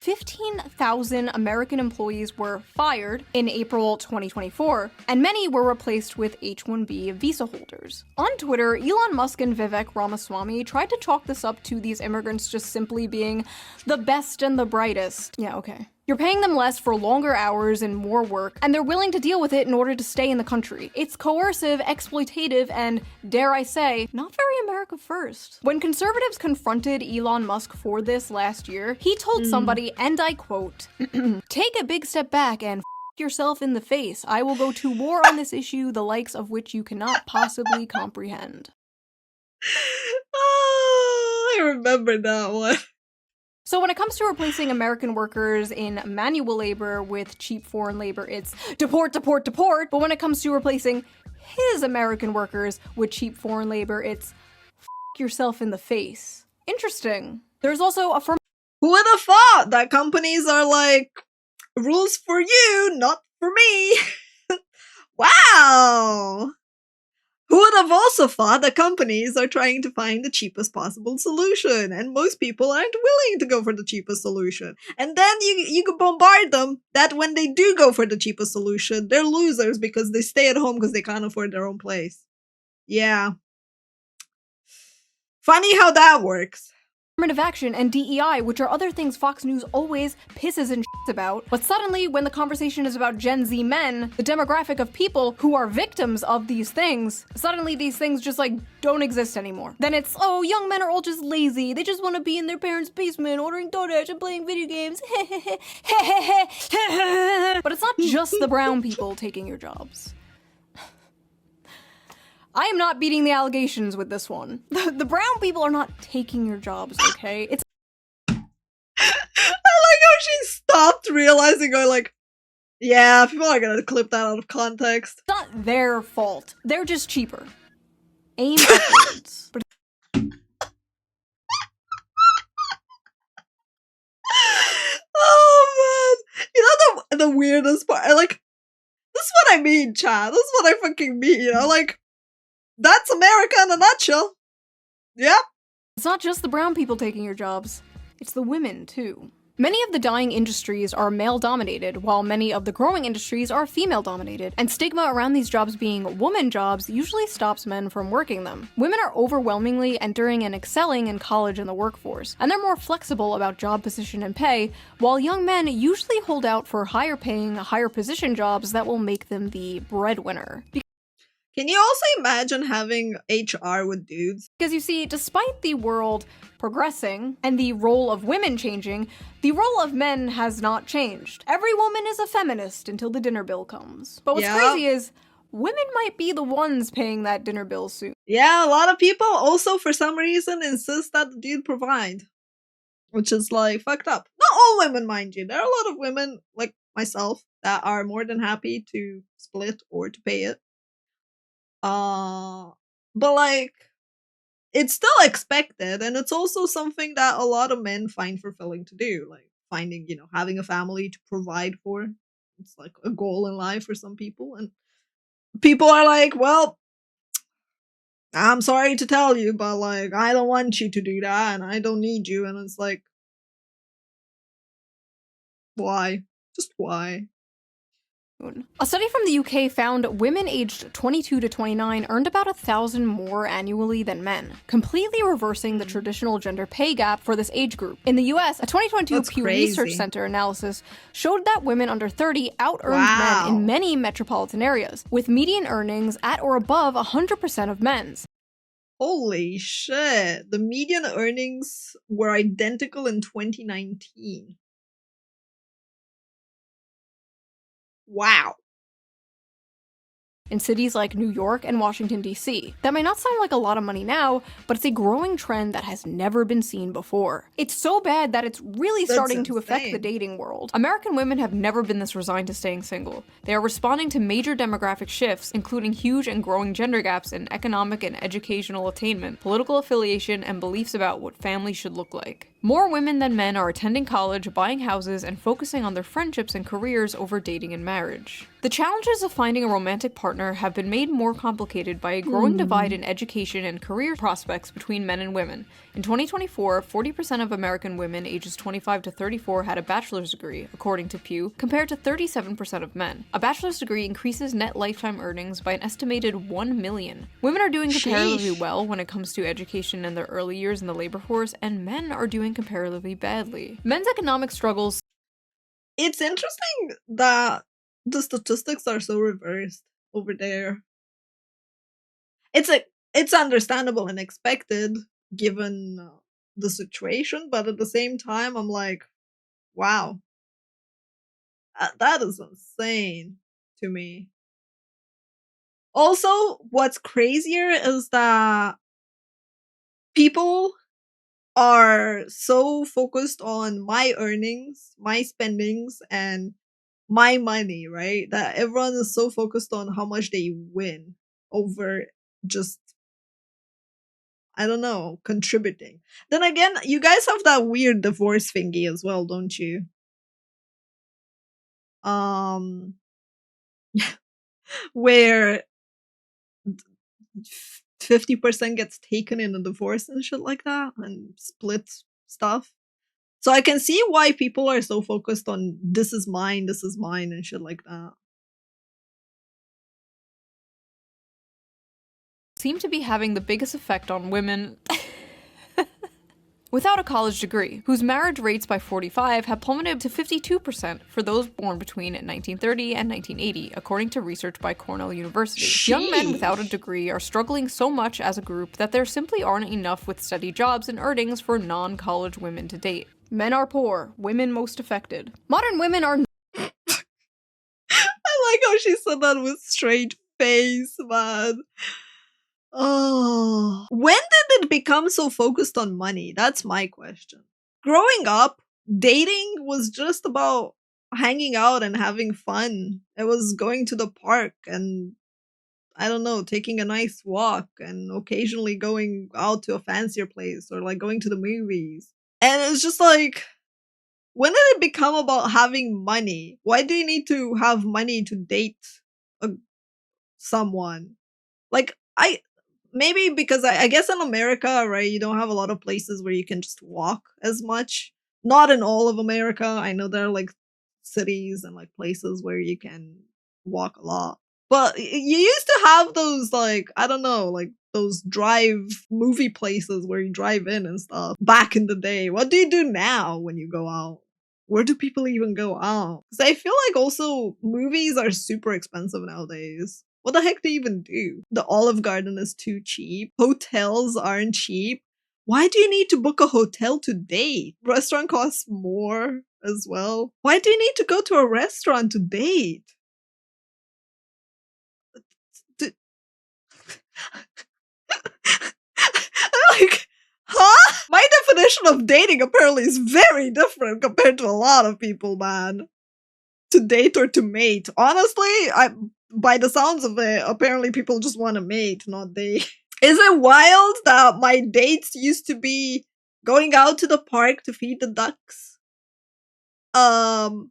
15,000 American employees were fired in April 2024, and many were replaced with H-1B visa holders. On Twitter, Elon Musk and Vivek Ramaswamy tried to chalk this up to these immigrants just simply being the best and the brightest. Yeah, okay. You're paying them less for longer hours and more work, and they're willing to deal with it in order to stay in the country. It's coercive, exploitative, and, dare I say, not very America first. When conservatives confronted Elon Musk for this last year, he told somebody, and I quote, "Take a big step back and yourself in the face. I will go to war on this issue, the likes of which you cannot possibly comprehend." Oh, I remember that one. So when it comes to replacing American workers in manual labor with cheap foreign labor, it's deport, deport, deport. But when it comes to replacing his American workers with cheap foreign labor, it's yourself in the face. Interesting. There's also a Who would have thought that companies are like, rules for you, not for me? Wow! Who would have also thought that companies are trying to find the cheapest possible solution, and most people aren't willing to go for the cheapest solution. And then you can bombard them that when they do go for the cheapest solution, they're losers because they stay at home because they can't afford their own place. Yeah. Funny how that works. Affirmative action and DEI, which are other things Fox News always pisses and shits about. But suddenly, when the conversation is about Gen Z men, the demographic of people who are victims of these things, suddenly these things just like don't exist anymore. Then it's, oh, young men are all just lazy. They just want to be in their parents' basement ordering DoorDash and playing video games. But it's not just the brown people taking your jobs. I am not beating the allegations with this one. The brown people are not taking your jobs, okay? It's I like how she stopped realizing, going like, yeah, people are gonna clip that out of context. not their fault. They're just cheaper. Aim upwards. But oh man. You know the weirdest part? Like, this is what I mean, Chad. This is what I fucking mean, you know? Like, that's America in a nutshell. Yep. it's not just the brown people taking your jobs. It's the women, too. Many of the dying industries are male-dominated, while many of the growing industries are female-dominated, and stigma around these jobs being woman jobs usually stops men from working them. Women are overwhelmingly entering and excelling in college and the workforce, and they're more flexible about job position and pay, while young men usually hold out for higher-paying, higher-position jobs that will make them the breadwinner. Can Can you also imagine having HR with dudes? Because you see, despite the world progressing and the role of women changing, the role of men has not changed. Every woman is a feminist until the dinner bill comes. But what's crazy is, women might be the ones paying that dinner bill soon. Yeah, a lot of people also, for some reason, insist that the dude provide. Which is, like, fucked up. Not all women, mind you. There are a lot of women, like myself, that are more than happy to split or to pay it. But, like, it's still expected, and it's also something that a lot of men find fulfilling to do. Like, finding, you know, having a family to provide for. It's, like, a goal in life for some people. And people are like, well, I'm sorry to tell you, but, like, I don't want you to do that, and I don't need you. And it's like, why? Just why? A study from the UK found women aged 22 to 29 earned about 1,000 more annually than men, completely reversing the traditional gender pay gap for this age group. In the US, a 2022 Pew Research Center analysis showed that women under 30 out-earned men in many metropolitan areas, with median earnings at or above 100% of men's. Holy shit. The median earnings were identical in 2019. Wow. In cities like New York and Washington, D.C. That may not sound like a lot of money now, but it's a growing trend that has never been seen before. It's so bad that it's really starting to affect the dating world. American women have never been this resigned to staying single. They are responding to major demographic shifts, including huge and growing gender gaps in economic and educational attainment, political affiliation, and beliefs about what family should look like. More women than men are attending college, buying houses, and focusing on their friendships and careers over dating and marriage. The challenges of finding a romantic partner have been made more complicated by a growing divide in education and career prospects between men and women. In 2024, 40% of American women ages 25 to 34 had a bachelor's degree, according to Pew, compared to 37% of men. A bachelor's degree increases net lifetime earnings by an estimated $1 million. Women are doing comparatively well when it comes to education in their early years in the labor force, and men are doing comparatively badly. Men's economic struggles. It's interesting that the statistics are so reversed over there. It's understandable and expected given the situation, but at the same time, I'm like, wow, that is insane to me. Also, what's crazier is that people are so focused on my earnings, my spendings, and my money, right? That everyone is so focused on how much they win over just, I don't know, contributing. Then again, you guys have that weird divorce thingy as well, don't you? Where 50% gets taken in a divorce and shit like that, and split stuff. So I can see why people are so focused on this is mine, and shit like that. Seem to be having the biggest effect on women without a college degree, whose marriage rates by 45 have plummeted to 52% for those born between 1930 and 1980, according to research by Cornell University. Sheesh. Young men without a degree are struggling so much as a group that there simply aren't enough with steady jobs and earnings for non-college women to date. Men are poor, women most affected. Modern women are I like how she said that with straight face, man. Oh, when did it become so focused on money? That's my question. Growing up, dating was just about hanging out and having fun. It was going to the park and, I don't know, taking a nice walk and occasionally going out to a fancier place or like going to the movies. And it's just like, when did it become about having money? Why do you need to have money to date someone? Like, maybe because I guess in America, right, you don't have a lot of places where you can just walk as much. Not in all of America. I know there are like cities and like places where you can walk a lot. But you used to have those, like, I don't know, like those drive movie places where you drive in and stuff back in the day. What do you do now when you go out? Where do people even go out? Because I feel like also movies are super expensive nowadays. What the heck do you even do? The Olive Garden is too cheap. Hotels aren't cheap. Why do you need to book a hotel to date? Restaurant costs more as well. Why do you need to go to a restaurant to date? Like, huh? My definition of dating apparently is very different compared to a lot of people, man. To date or to mate. Honestly, by the sounds of it, apparently people just want to mate, not date. Is it wild that my dates used to be going out to the park to feed the ducks? Hanging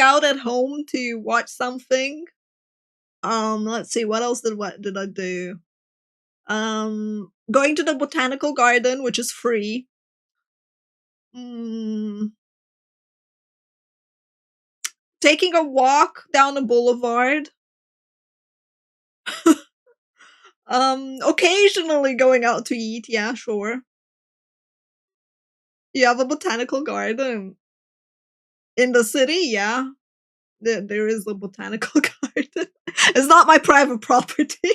out at home to watch something? Let's see, what else did I do? Going to the botanical garden, which is free. Taking a walk down a boulevard. Occasionally going out to eat, yeah, sure. You have a botanical garden. In the city, yeah. There is a botanical garden. It's not my private property.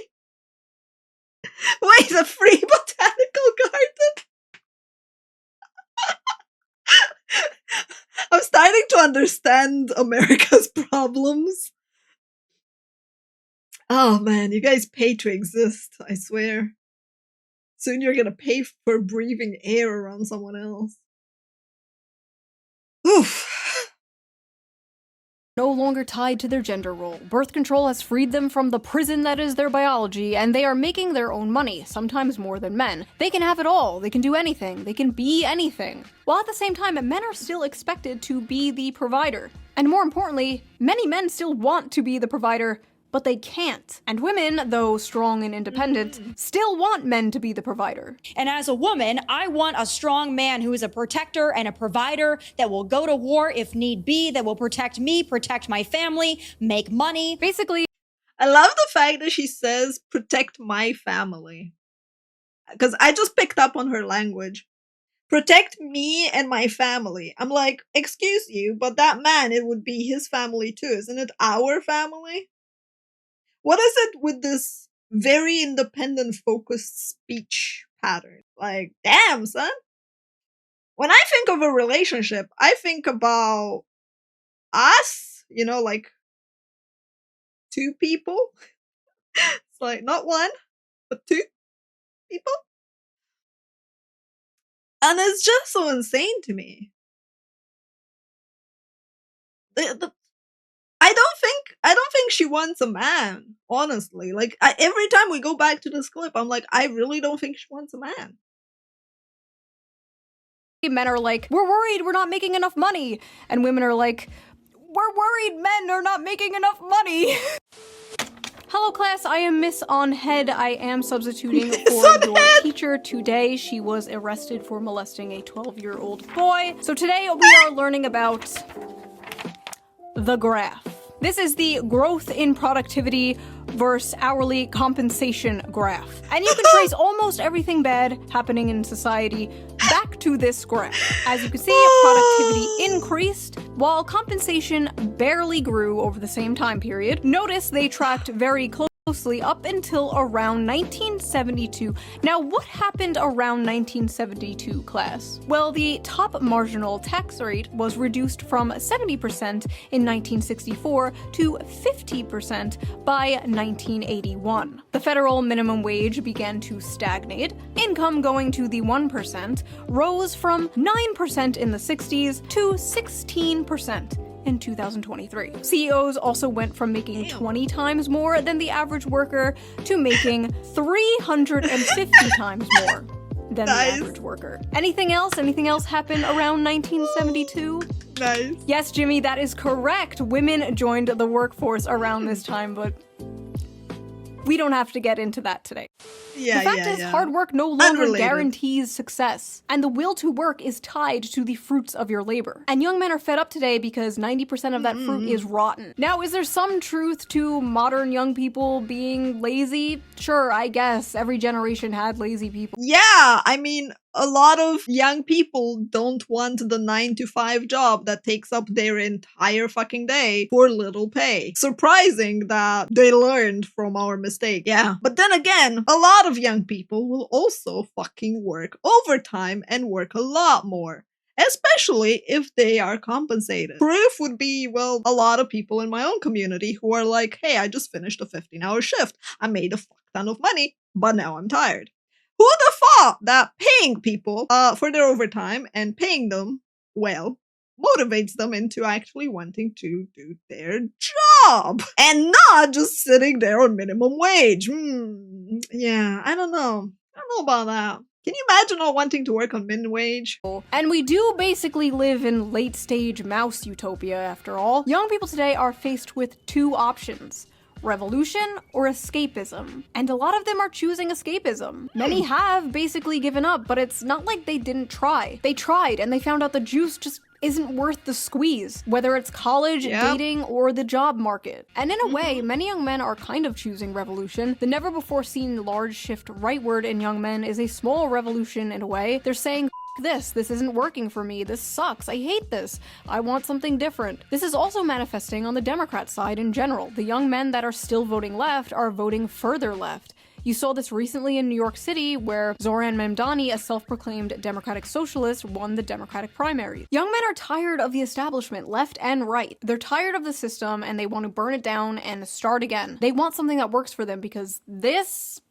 Wait, a free botanical garden? I'm starting to understand America's problems. Oh man, you guys pay to exist, I swear. Soon you're gonna pay for breathing air around someone else. Oof. No longer tied to their gender role. Birth control has freed them from the prison that is their biology, and they are making their own money, sometimes more than men. They can have it all, they can do anything, they can be anything. While at the same time, men are still expected to be the provider. And more importantly, many men still want to be the provider, but they can't. And women, though strong and independent, still want men to be the provider. And as a woman, I want a strong man who is a protector and a provider that will go to war if need be, that will protect me, protect my family, make money. Basically, I love the fact that she says, protect my family. Because I just picked up on her language. Protect me and my family. I'm like, excuse you, but that man, it would be his family too. Isn't it our family? What is it with this very independent focused speech pattern? Like, damn, son. When I think of a relationship, I think about us, you know, like two people. It's like not one, but two people. And it's just so insane to me. I don't think she wants a man, honestly. Like, every time we go back to this clip, I'm like, I really don't think she wants a man. Men are like, we're worried we're not making enough money. And women are like, we're worried men are not making enough money. Hello class, I am Miss On Head. I am substituting for your teacher today. She was arrested for molesting a 12-year-old boy. So today we are learning about the graph. This is the growth in productivity versus hourly compensation graph. And you can trace almost everything bad happening in society back to this graph. As you can see, productivity increased while compensation barely grew over the same time period. Notice they tracked very closely up until around 1972. Now, what happened around 1972, class? Well, the top marginal tax rate was reduced from 70% in 1964 to 50% by 1981. The federal minimum wage began to stagnate. Income going to the 1% rose from 9% in the 60s to 16% in 2023. CEOs also went from making 20 times more than the average worker to making 350 times more than the average worker. Anything else? Anything else happened around 1972? Nice. Yes, Jimmy, that is correct. Women joined the workforce around this time, but we don't have to get into that today. Yeah, the fact is, hard work no longer Unrelated. guarantees success, and the will to work is tied to the fruits of your labor. And young men are fed up today because 90% of that fruit is rotten. Now, is there some truth to modern young people being lazy? Sure, I guess. Every generation had lazy people. Yeah, I mean, a lot of young people don't want the 9-to-5 job that takes up their entire fucking day for little pay. Surprising that they learned from our mistake. Yeah. But then again, a lot of young people will also fucking work overtime and work a lot more. Especially if they are compensated. Proof would be, well, a lot of people in my own community who are like, hey, I just finished a 15-hour shift. I made a fuck ton of money, but now I'm tired. Who'd have thought that paying people for their overtime and paying them well motivates them into actually wanting to do their job and not just sitting there on minimum wage? Yeah, I don't know. I don't know about that. Can you imagine not wanting to work on minimum wage? And we do basically live in late-stage mouse utopia, after all. Young people today are faced with two options: revolution or escapism. And a lot of them are choosing escapism. Many have basically given up, but it's not like they didn't try. They tried, and they found out the juice just isn't worth the squeeze, whether it's college, dating, or the job market. And in a way, many young men are kind of choosing revolution. The never-before-seen large shift rightward in young men is a small revolution in a way. They're saying, this isn't working for me, this sucks, I hate this, I want something different. This is also manifesting on the Democrat side in general. The young men that are still voting left are voting further left. You saw this recently in New York City, where Zohran Mamdani, a self-proclaimed democratic socialist, won the Democratic primary. Young men are tired of the establishment, left and right. They're tired of the system, and they want to burn it down and start again. They want something that works for them, because this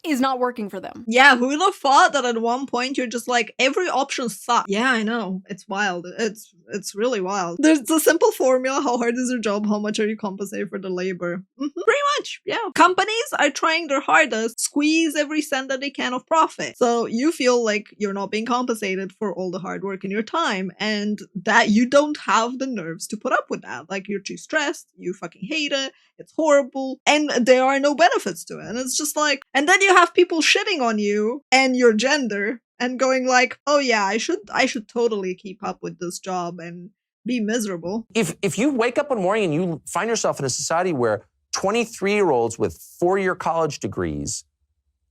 is not working for them. Yeah, who would have thought that at one point you're just like, every option sucks. Yeah, I know. It's wild. It's really wild. There's a simple formula. How hard is your job? How much are you compensated for the labor? Pretty much, yeah. Companies are trying their hardest, squeeze every cent that they can of profit. So you feel like you're not being compensated for all the hard work in your time, and that you don't have the nerves to put up with that. Like, you're too stressed, you fucking hate it, it's horrible, and there are no benefits to it. And it's just like, and then you have people shitting on you and your gender and going like, oh yeah, I should totally keep up with this job and be miserable. If you wake up one morning and you find yourself in a society where 23-year-olds with 4-year college degrees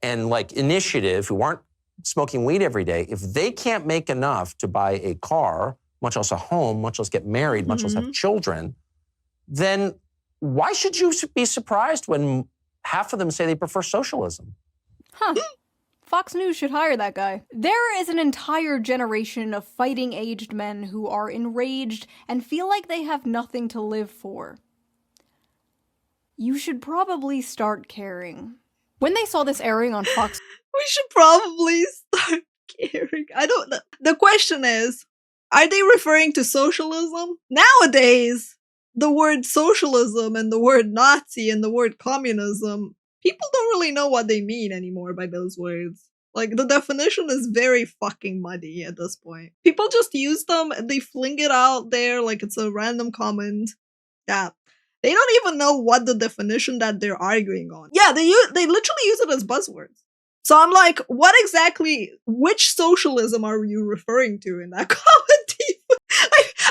and like initiative who aren't smoking weed every day, if they can't make enough to buy a car, much less a home, much less get married, much less have children, then why should you be surprised when half of them say they prefer socialism? Fox News should hire that guy. There is an entire generation of fighting-aged men who are enraged and feel like they have nothing to live for. You should probably start caring. When they saw this airing on Fox... We should probably start caring. I don't know. The question is, are they referring to socialism? Nowadays, the word socialism and the word Nazi and the word communism, people don't really know what they mean anymore by those words. Like, the definition is very fucking muddy at this point. People just use them, they fling it out there like it's a random comment that they don't even know what the definition that they're arguing on. Yeah, they literally use it as buzzwords. So I'm like, which socialism are you referring to in that comment?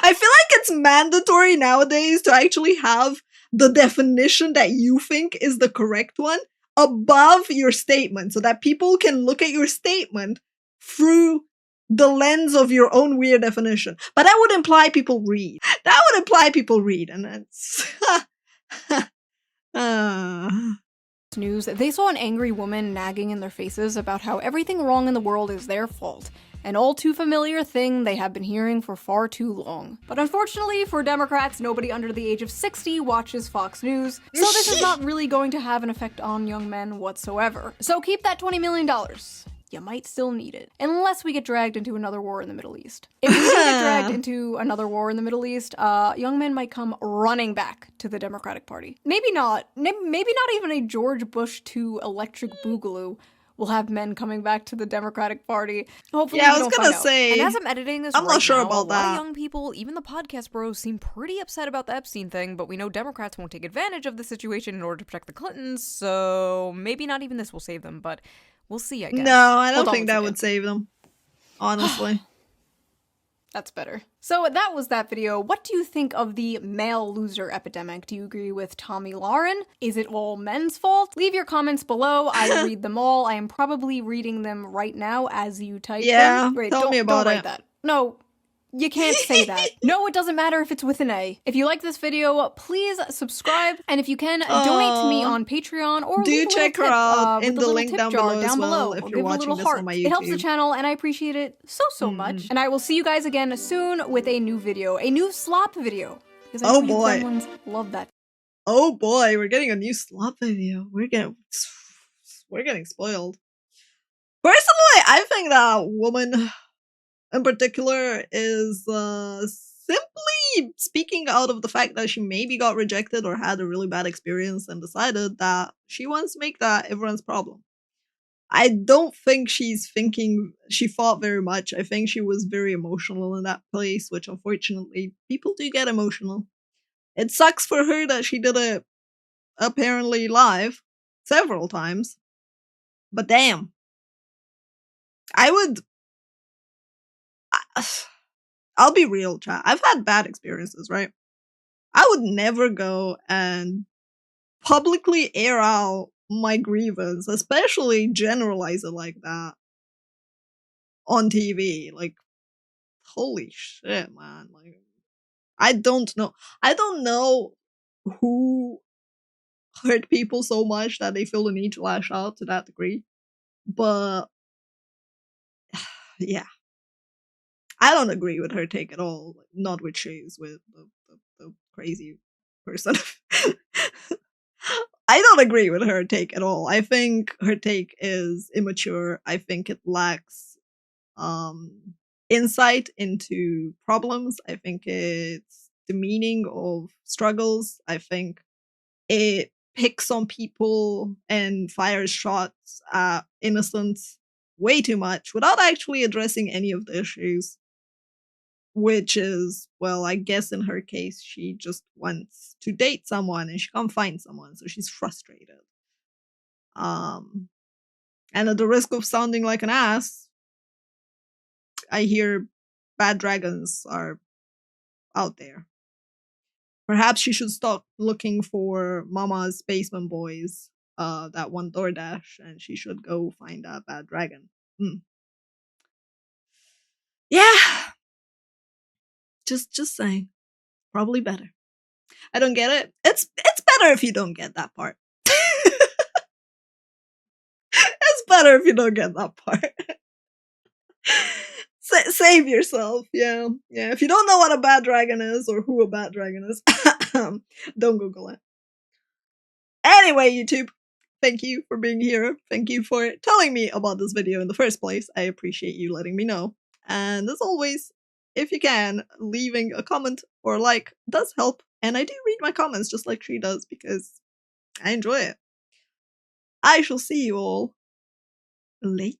I feel like it's mandatory nowadays to actually have the definition that you think is the correct one above your statement so that people can look at your statement through the lens of your own weird definition. But that would imply people read. And that's... News, they saw an angry woman nagging in their faces about how everything wrong in the world is their fault. An all too familiar thing they have been hearing for far too long. But unfortunately for Democrats, nobody under the age of 60 watches Fox News, so this is not really going to have an effect on young men whatsoever. So keep that $20 million. You might still need it. Unless we get dragged into another war in the Middle East. If we do get dragged into another war in the Middle East, young men might come running back to the Democratic Party. Maybe not even a George Bush II electric boogaloo will have men coming back to the Democratic Party. Hopefully, yeah, I was gonna say. And as I'm editing this, I'm not sure now, about a lot that. of young people, even the podcast bros, seem pretty upset about the Epstein thing. But we know Democrats won't take advantage of the situation in order to protect the Clintons. So maybe not even this will save them. But we'll see. I guess. No, I don't think that would save them. Honestly. That's better. So that was that video. What do you think of the male loser epidemic? Do you agree with Tommy Lauren? Is it all men's fault? Leave your comments below. I read them all. I am probably reading them right now as you type them. Wait, tell me about don't it. write that. No. You can't say that. No, it doesn't matter if it's with an A. If you like this video, please subscribe, and if you can, donate to me on Patreon or do check her out in the link tip down jar below down as well below. if Or you're give a watching little this heart. on my YouTube. It helps the channel, and I appreciate it so much. And I will see you guys again soon with a new video, a new slop video. Because I know you gremlins love that. Oh boy, we're getting a new slop video. We're getting spoiled. Personally, I think that woman in particular is simply speaking out of the fact that she maybe got rejected or had a really bad experience and decided that she wants to make that everyone's problem. I don't think she's thinking she thought very much. I think she was very emotional in that place, which unfortunately people do get emotional. It sucks for her that she did it apparently live several times. But damn. I'll be real, chat. I've had bad experiences, right? I would never go and publicly air out my grievance, especially generalize it like that on TV. Like, holy shit, man. Like, I don't know who hurt people so much that they feel the need to lash out to that degree. But yeah. I don't agree with her take at all. Not with Shays, with the crazy person. I don't agree with her take at all. I think her take is immature. I think it lacks insight into problems. I think it's demeaning of struggles. I think it picks on people and fires shots at innocents way too much without actually addressing any of the issues. Which is, well, I guess in her case, she just wants to date someone and she can't find someone, so she's frustrated. And at the risk of sounding like an ass, I hear bad dragons are out there. Perhaps she should stop looking for Mama's basement boys that want DoorDash, and she should go find a bad dragon. Yeah. Just saying. Probably better. I don't get it. It's better if you don't get that part. It's better if you don't get that part. Save yourself. Yeah. If you don't know what a bad dragon is or who a bad dragon is, don't Google it. Anyway, YouTube, thank you for being here. Thank you for telling me about this video in the first place. I appreciate you letting me know. And as always, if you can, leaving a comment or a like does help. And I do read my comments just like she does because I enjoy it. I shall see you all later.